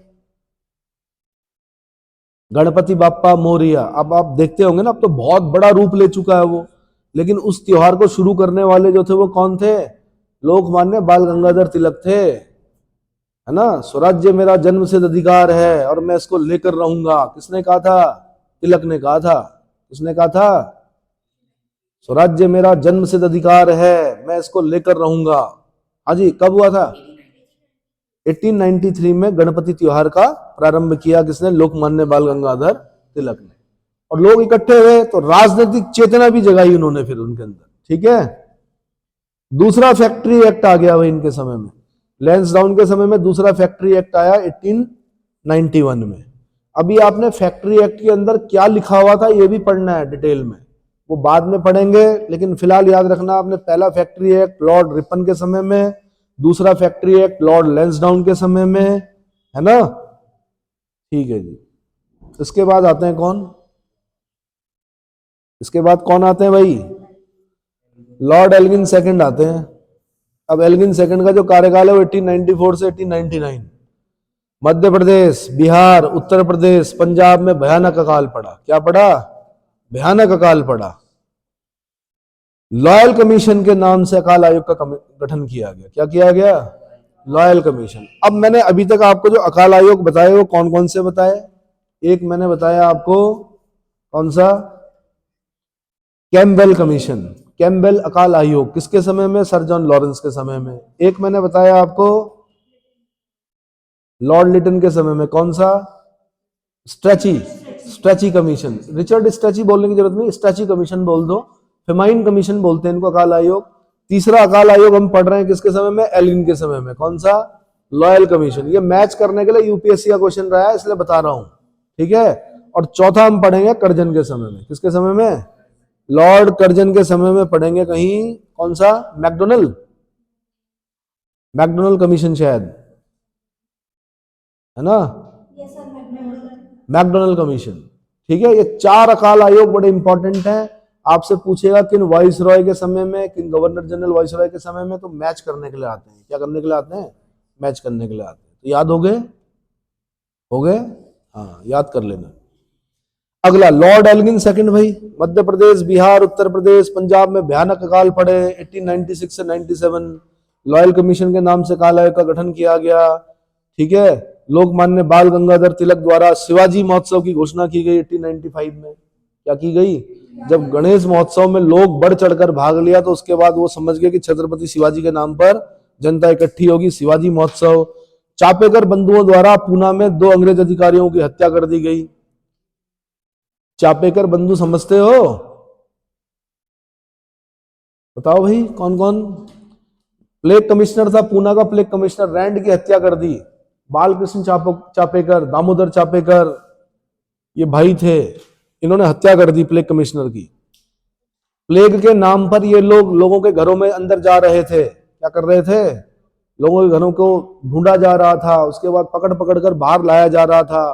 [SPEAKER 1] गणपति बाप्पा मोरिया, अब आप देखते होंगे ना, अब तो बहुत बड़ा रूप ले चुका है वो, लेकिन उस त्योहार को शुरू करने वाले जो थे वो कौन थे? लोकमान्य बाल गंगाधर तिलक थे, है ना। स्वराज्य मेरा जन्मसिद्ध अधिकार है और मैं इसको लेकर रहूंगा। किसने कहा था? तिलक ने कहा था। किसने कहा था? स्वराज्य मेरा जन्मसिद्ध अधिकार है, मैं इसको लेकर रहूंगा। हाँ जी, कब हुआ था? 1893 में गणपति त्योहार का प्रारंभ किया किसने? लोकमान्य बाल गंगाधर तिलक ने। और लोग इकट्ठे हुए तो राजनीतिक चेतना भी जगाई उन्होंने फिर उनके अंदर। ठीक है। दूसरा फैक्ट्री एक्ट आ गया भाई इनके समय में, लैंसडाउन के समय में दूसरा फैक्ट्री एक्ट आया 1891 में। अभी आपने फैक्ट्री एक्ट के अंदर क्या लिखा हुआ था ये भी पढ़ना है डिटेल में, वो बाद में पढ़ेंगे, लेकिन फिलहाल याद रखना आपने पहला फैक्ट्री एक्ट लॉर्ड रिपन के समय में, दूसरा फैक्ट्री एक्ट लॉर्ड लैंसडाउन के समय में, है ना। ठीक है जी। इसके बाद आते हैं कौन? इसके बाद कौन आते हैं भाई? लॉर्ड एल्गिन सेकंड आते हैं। अब एल्गिन सेकंड का जो कार्यकाल है वो 1894 से 1899। मध्य प्रदेश, बिहार, उत्तर प्रदेश, पंजाब में भयानक अकाल पड़ा। क्या पड़ा? भयानक अकाल पड़ा। लॉयल कमीशन के नाम से अकाल आयोग का गठन किया गया। क्या किया गया? Loyal commission. अब मैंने अभी तक आपको जो अकाल आयोग बताए वो कौन कौन से बताए? एक मैंने बताया आपको, कौन सा? कैम्पबेल कमीशन, कैम्पबेल अकाल आयोग। किसके समय में? सर जॉन लॉरेंस के समय में। एक मैंने बताया आपको लॉर्ड लिटन के समय में, कौन सा? Stretchy commission. रिचर्ड स्ट्रेची बोलने की जरूरत नहीं, स्ट्रेची कमीशन बोल दो। फेमाइन कमीशन बोलते हैं इनको, अकाल आयोग। तीसरा अकाल आयोग हम पढ़ रहे हैं किसके समय में? एल्गिन के समय में। कौन सा? Loyal commission. ये मैच करने के लिए यूपीएससी का क्वेश्चन रहा है, इसलिए बता रहा हूं, ठीक है। और चौथा हम पढ़ेंगे कर्जन के समय में। किसके समय में? लॉर्ड कर्जन के समय में पढ़ेंगे कहीं, कौन सा? मैकडोनल्ड कमीशन शायद, है ना? मैकडोनल्ड कमीशन, ठीक है। ये चार अकाल आयोग बड़े इंपॉर्टेंट हैं। आपसे पूछेगा किन वाइस रॉय के समय में, किन गवर्नर जनरल वाइस रॉय के समय में, तो मैच करने के लिए आते हैं। क्या करने के लिए आते हैं? मैच करने के लिए आते हैं। तो याद हो गए? हो गए? हाँ, याद कर लेना। अगला लॉर्ड एल्गिन सेकंड भाई। मध्य प्रदेश, बिहार, उत्तर प्रदेश, पंजाब में भयानक अकाल पड़े 1896 से 97। लॉयल कमीशन के नाम से अकाल आयोग का गठन किया गया, ठीक है। लोकमान्य बाल गंगाधर तिलक द्वारा शिवाजी महोत्सव की घोषणा की गई 1895 में। क्या की गई? जब गणेश महोत्सव में लोग बढ़ चढ़कर भाग लिया तो उसके बाद वो समझ गए कि छत्रपति शिवाजी के नाम पर जनता इकट्ठी होगी, शिवाजी महोत्सव। चापेकर बंधुओं द्वारा पूना में 2 अंग्रेज अधिकारियों की हत्या कर दी गई। चापेकर बंधु समझते हो? बताओ भाई कौन कौन? प्लेग कमिश्नर था पूना का, प्लेग कमिश्नर, रैंड की हत्या कर दी। बालकृष्ण चापेकर, दामोदर चापेकर, ये भाई थे, इन्होंने हत्या कर दी प्लेग कमिश्नर की। प्लेग के नाम पर ये लोग लोगों के घरों में अंदर जा रहे थे। क्या कर रहे थे? लोगों के घरों को ढूंढा जा रहा था, उसके बाद पकड़ पकड़ कर बाहर लाया जा रहा था।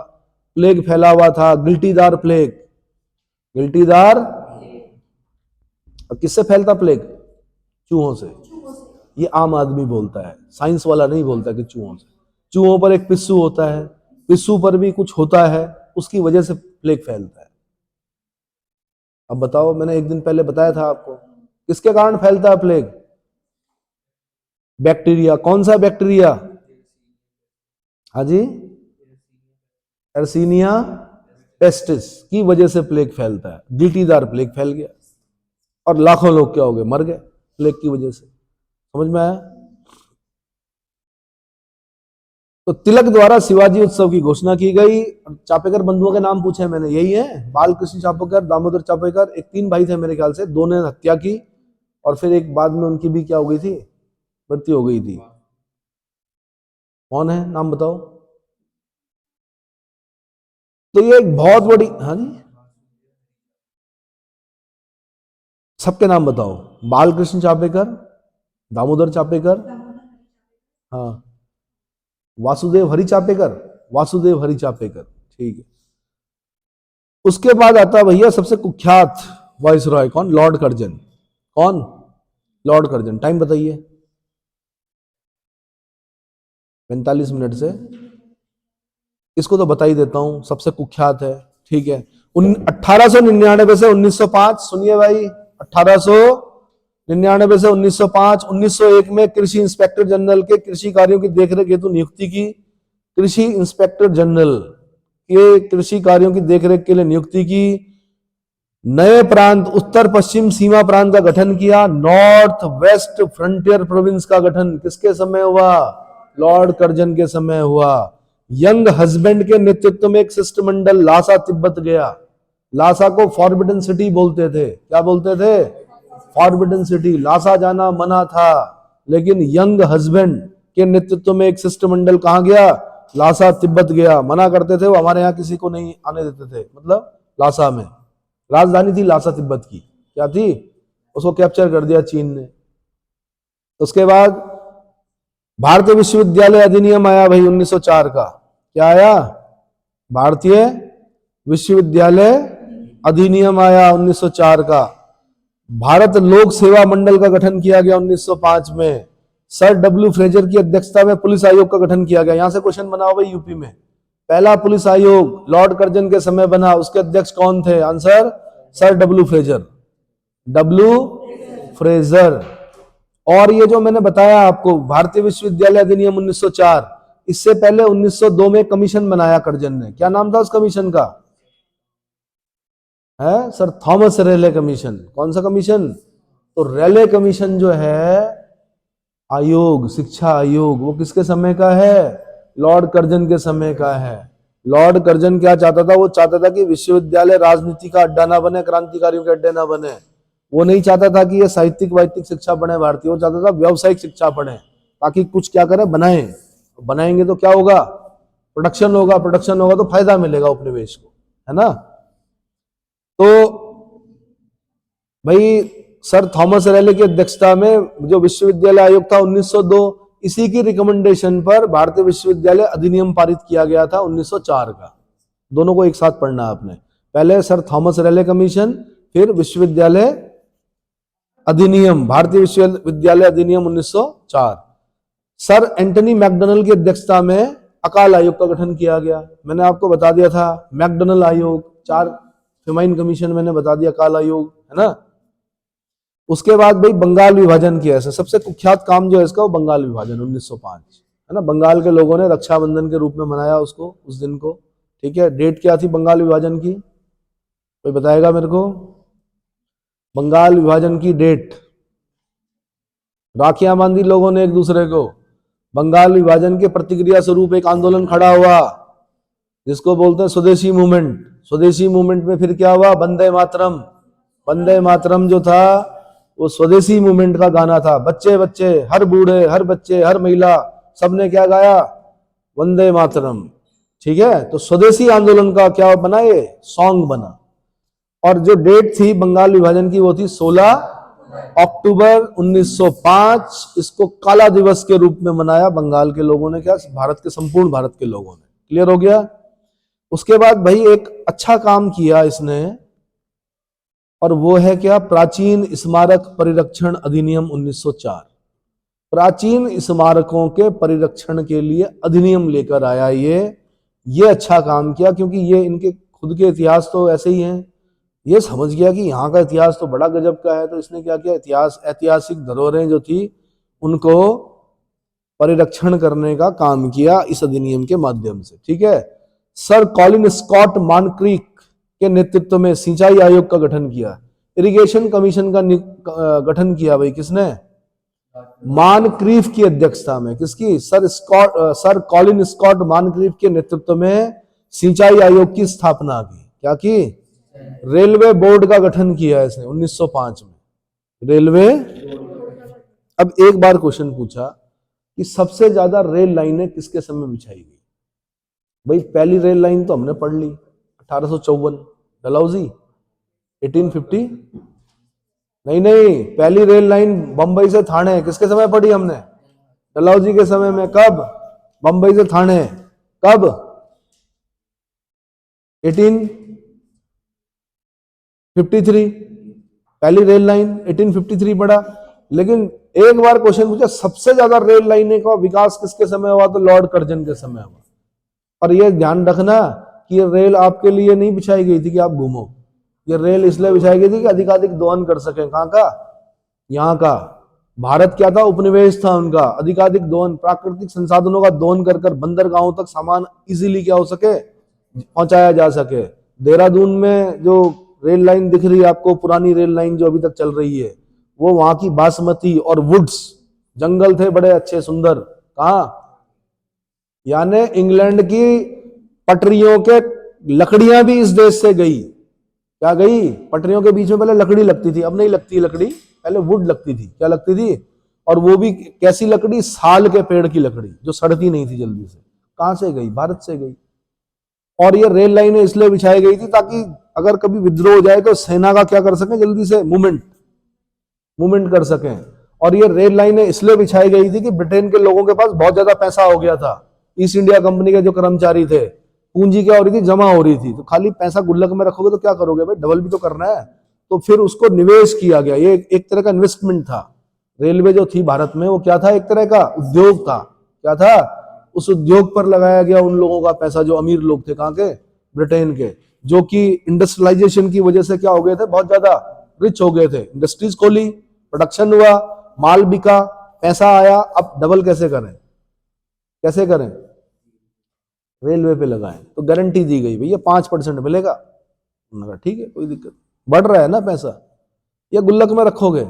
[SPEAKER 1] प्लेग फैला हुआ था, गिल्टीदार प्लेग। गिल्टीदार। किससे फैलता प्लेग? चूहों से। ये आम आदमी बोलता है, साइंस वाला नहीं बोलता कि चूहों से। चूहों पर एक पिस्सू होता है, पिस्सू पर भी कुछ होता है, उसकी वजह से प्लेग फैलता है। अब बताओ, मैंने एक दिन पहले बताया था आपको, किसके कारण फैलता है प्लेग? बैक्टीरिया। कौन सा बैक्टीरिया? हाँ जी, एर्सीनिया पेस्टिस की वजह से प्लेग फैलता है। गिल्टीदार प्लेग फैल गया और लाखों लोग क्या हो गए? मर गए प्लेग की वजह से। समझ में आया? तो तिलक द्वारा शिवाजी उत्सव की घोषणा की गई। चापेकर बंधुओं के नाम पूछे मैंने, यही है, बालकृष्ण चापेकर, दामोदर चापेकर। एक 3 भाई थे मेरे ख्याल से, 2 ने हत्या की और फिर एक बाद में उनकी भी क्या हो गई थी? मृत्यु हो गई थी। कौन है? नाम बताओ। तो ये एक बहुत बड़ी, हाँ जी, सबके नाम बताओ। बालकृष्ण चापेकर, दामोदर चापेकर, हाँ, वासुदेव हरि चापेकर, वासुदेव हरि चापेकर, ठीक है। उसके बाद आता भैया सबसे कुख्यात वाइस रॉय, कौन? Lord Curzon. कौन? Lord Curzon. टाइम बताइए। 45 मिनट से। इसको तो बता ही देता हूं, सबसे कुख्यात है, ठीक है। 1899 से 1905। सुनिए भाई, 1899 से 1905। 1901 में कृषि इंस्पेक्टर जनरल के कृषि कार्यों की देखरेख हेतु नियुक्ति की। कृषि इंस्पेक्टर जनरल के कृषि कार्यों की देखरेख के लिए नियुक्ति की। नए प्रांत, उत्तर पश्चिम सीमा प्रांत का गठन किया। नॉर्थ वेस्ट फ्रंटियर प्रोविंस का गठन किसके समय हुआ? लॉर्ड कर्जन के समय हुआ। यंग हस्बैंड के नेतृत्व में एक शिष्टमंडल लासा तिब्बत गया। लासा को फॉरबिडन सिटी बोलते थे। क्या बोलते थे? Forbidden city. लासा जाना मना था, लेकिन यंग हस्बैंड के नेतृत्व में एक शिष्टमंडल कहां गया? लासा तिब्बत गया। मना करते थे वो, हमारे यहाँ किसी को नहीं आने देते थे, मतलब लासा में। राजधानी थी लासा तिब्बत की। क्या थी? उसको कैप्चर कर दिया चीन ने। उसके बाद भारतीय विश्वविद्यालय अधिनियम आया भाई 1904 का। क्या आया? भारतीय विश्वविद्यालय अधिनियम आया 1904 का। भारत लोक सेवा मंडल का गठन किया गया 1905 में। सर डब्ल्यू फ्रेजर की अध्यक्षता में पुलिस आयोग का गठन किया गया। यहां से क्वेश्चन बना हुआ यूपी में। पहला पुलिस आयोग लॉर्ड कर्जन के समय बना, उसके अध्यक्ष कौन थे? Answer sir W Fraser, W Fraser. और ये जो मैंने बताया आपको भारतीय विश्वविद्यालय अधिनियम 1904, इससे पहले 1902 में कमीशन बनाया कर्जन ने। क्या नाम था उस कमीशन का? है सर थॉमस रेले कमीशन। कौन सा कमीशन? तो रेले कमीशन जो है आयोग, शिक्षा आयोग, वो किसके समय का है? लॉर्ड कर्जन के समय का है। लॉर्ड कर्जन क्या चाहता था? वो चाहता था कि विश्वविद्यालय राजनीति का अड्डा ना बने, क्रांतिकारियों के अड्डे ना बने। वो नहीं चाहता था कि ये साहित्यिक वाहित्यिक शिक्षा पढ़े भारतीय, वो चाहता था व्यावसायिक शिक्षा पढ़े, ताकि कुछ क्या करें, बनाए। बनाएंगे तो क्या होगा? प्रोडक्शन होगा, प्रोडक्शन होगा तो फायदा मिलेगा उपनिवेश को, है ना। तो भाई सर थॉमस रेले की अध्यक्षता में जो विश्वविद्यालय आयोग था 1902, इसी की रिकमेंडेशन पर भारतीय विश्वविद्यालय अधिनियम पारित किया गया था 1904 का। दोनों को एक साथ पढ़ना आपने, पहले सर थॉमस रेले कमीशन, फिर विश्वविद्यालय अधिनियम, भारतीय विश्वविद्यालय अधिनियम 1904। सर एंटनी मैकडोनल की अध्यक्षता में अकाल आयोग का गठन किया गया। मैंने आपको बता दिया था मैकडोनल आयोग, 4 फेमाइन कमीशन मैंने बता दिया, अकाल आयोग, है ना। उसके बाद भाई बंगाल विभाजन किया। सबसे कुख्यात काम जो है इसका, वो बंगाल विभाजन 1905, है ना। बंगाल के लोगों ने रक्षाबंधन के रूप में मनाया उसको, उस दिन को, ठीक है। डेट क्या थी बंगाल विभाजन की? कोई बताएगा मेरे को? बंगाल विभाजन की डेट, राखियां बांधी लोगों ने एक दूसरे को। बंगाल विभाजन के प्रतिक्रिया स्वरूप एक आंदोलन खड़ा हुआ जिसको बोलते हैं स्वदेशी मूवमेंट। स्वदेशी मूवमेंट में फिर क्या हुआ? वंदे मातरम। वंदे मातरम जो था वो स्वदेशी मूवमेंट का गाना था। बच्चे बच्चे, हर बूढ़े, हर बच्चे, हर महिला, सबने क्या गाया? वंदे मातरम, ठीक है। तो स्वदेशी आंदोलन का क्या बना? ये सॉन्ग बना। और जो डेट थी बंगाल विभाजन की वो थी 16 अक्टूबर 1905। इसको काला दिवस के रूप में मनाया बंगाल के लोगों ने, क्या भारत के, संपूर्ण भारत के लोगों ने। क्लियर हो गया। उसके बाद भाई एक अच्छा काम किया इसने, और वो है क्या? प्राचीन स्मारक परिरक्षण अधिनियम 1904। प्राचीन स्मारकों के परिरक्षण के लिए अधिनियम लेकर आया ये अच्छा काम किया, क्योंकि ये इनके खुद के इतिहास तो ऐसे ही हैं। ये समझ गया कि यहाँ का इतिहास तो बड़ा गजब का है, तो इसने क्या किया? ऐतिहासिक धरोहरें जो थी उनको परिरक्षण करने का काम किया इस अधिनियम के माध्यम से, ठीक है। सर कॉलिन स्कॉट मॉनक्रीफ के नेतृत्व में सिंचाई आयोग का गठन किया। इरिगेशन कमीशन का गठन किया भाई किसने? मॉनक्रीफ की अध्यक्षता में। किसकी? सर कॉलिन स्कॉट मॉनक्रीफ के नेतृत्व में सिंचाई आयोग की स्थापना की। क्या की? रेलवे बोर्ड का गठन किया इसने 1905 में, रेलवे। अब एक बार क्वेश्चन पूछा कि सबसे ज्यादा रेल लाइनें किसके समय बिछाई गई? भाई पहली रेल लाइन तो हमने पढ़ ली 1854, डलहौजी 1850। नहीं, पहली रेल लाइन बंबई से थाने किसके समय पढ़ी हमने? डलहौजी के समय में। कब? बंबई से थाने कब? 1853। पहली रेल लाइन 1853 पढ़ा। लेकिन एक बार क्वेश्चन पूछा सबसे ज्यादा रेल लाइनें का विकास किसके समय हुआ? तो लॉर्ड कर्जन के समय हुआ। और यह ध्यान रखना कि ये रेल आपके लिए नहीं बिछाई गई थी कि आप घूमो। ये रेल इसलिए बिछाई गई थी कि अधिकाधिक दोहन कर सके। कहां का? यहाँ का। भारत क्या था? उपनिवेश था उनका। अधिकाधिक दोहन, प्राकृतिक संसाधनों का दोहन कर कर बंदरगाहों तक सामान इजीली क्या हो सके? पहुंचाया जा सके। देहरादून में जो रेल लाइन दिख रही है आपको, पुरानी रेल लाइन जो अभी तक चल रही है, वो वहां की बासमती और वुड्स, जंगल थे बड़े अच्छे सुंदर। कहा? यानी इंग्लैंड की पटरियों के लकड़ियां भी इस देश से गई। क्या गई? पटरियों के बीच में पहले लकड़ी लगती थी, अब नहीं लगती लकड़ी, पहले वुड लगती थी। क्या लगती थी? और वो भी कैसी लकड़ी? साल के पेड़ की लकड़ी, जो सड़ती नहीं थी जल्दी से। कहां से गई? भारत से गई। और ये रेल लाइनें इसलिए बिछाई गई थी ताकि अगर कभी विद्रोह हो जाए तो सेना का क्या कर सके? जल्दी से मूवमेंट कर सकें। और ये रेल लाइनें इसलिए बिछाई गई थी कि ब्रिटेन के लोगों के पास बहुत ज्यादा पैसा हो गया था। ईस्ट इंडिया कंपनी के जो कर्मचारी थे पूंजी क्या हो रही थी, जमा हो रही थी। तो खाली पैसा गुल्लक में रखोगे तो क्या करोगे भाई, डबल भी तो करना है। तो फिर उसको निवेश किया गया, ये एक तरह का इन्वेस्टमेंट था। रेलवे जो थी भारत में वो क्या था, एक तरह का उद्योग था। क्या था, उस उद्योग पर लगाया गया उन लोगों का पैसा जो अमीर लोग थे, कहाँ के, ब्रिटेन के, जो कि इंडस्ट्रियलाइजेशन की वजह से क्या हो गए थे, बहुत ज्यादा रिच हो गए थे। इंडस्ट्रीज खोली, प्रोडक्शन हुआ, माल बिका, पैसा आया। अब डबल कैसे करें, कैसे करें, रेलवे पे लगाएं। तो गारंटी दी गई भैया 5% मिलेगा। उन्होंने कहा ठीक है, कोई दिक्कत, बढ़ रहा है ना पैसा। या गुल्लक में रखोगे,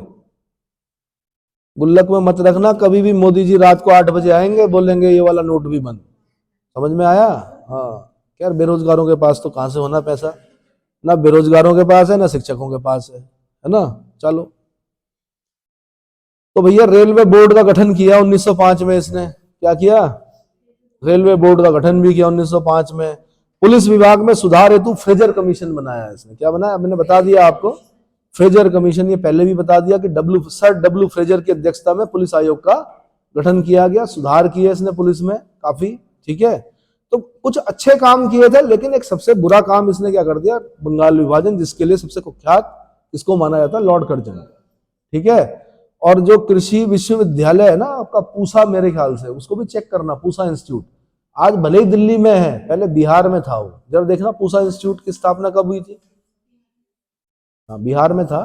[SPEAKER 1] गुल्लक में मत रखना। कभी भी मोदी जी रात को 8 बजे आएंगे, बोलेंगे ये वाला नोट भी बंद। समझ में आया। हाँ, यार बेरोजगारों के पास तो कहां से होना पैसा, ना बेरोजगारों के पास है ना शिक्षकों के पास है ना। चलो, तो भैया रेलवे बोर्ड का गठन किया 1905 में इसने। क्या किया, रेलवे बोर्ड का गठन भी किया 1905 में। पुलिस विभाग में सुधार हेतु फ्रेजर कमीशन बनाया इसने। क्या बनाया, मैंने बता दिया आपको, फ्रेजर कमीशन। ये पहले भी बता दिया कि सर डब्ल्यू फ्रेजर की अध्यक्षता में पुलिस आयोग का गठन किया गया। सुधार किए इसने पुलिस में काफी, ठीक है। तो कुछ अच्छे काम किए थे, लेकिन एक सबसे बुरा काम इसने क्या कर दिया, बंगाल विभाजन, जिसके लिए सबसे कुख्यात इसको माना जाता है लॉर्ड कर्जन, ठीक है। और जो कृषि विश्वविद्यालय है ना आपका पूसा, मेरे ख्याल से उसको भी चेक करना, पूसा इंस्टीट्यूट। आज भले ही दिल्ली में है, पहले बिहार में था वो। जब देखना पूसा इंस्टीट्यूट की स्थापना कब हुई थी, हाँ बिहार में था।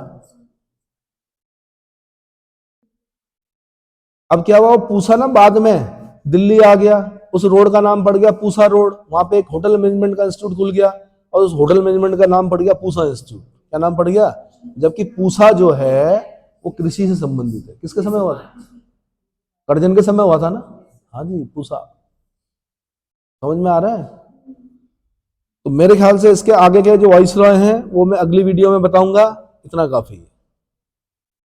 [SPEAKER 1] अब क्या हुआ, वो पूसा ना बाद में दिल्ली आ गया, उस रोड का नाम पड़ गया पूसा रोड। वहां पे एक होटल मैनेजमेंट का इंस्टीट्यूट खुल गया, और उस होटल मैनेजमेंट का नाम पड़ गया पूसा इंस्टीट्यूट। क्या नाम पड़ गया, जबकि पूसा जो है वो कृषि से संबंधित है। किसके समय हुआ था, कर्जन के समय हुआ था ना। हाँ जी, पूसा। समझ में आ रहा है। तो मेरे ख्याल से इसके आगे के जो वॉइस रॉय हैं वो मैं अगली वीडियो में बताऊंगा। इतना काफी है।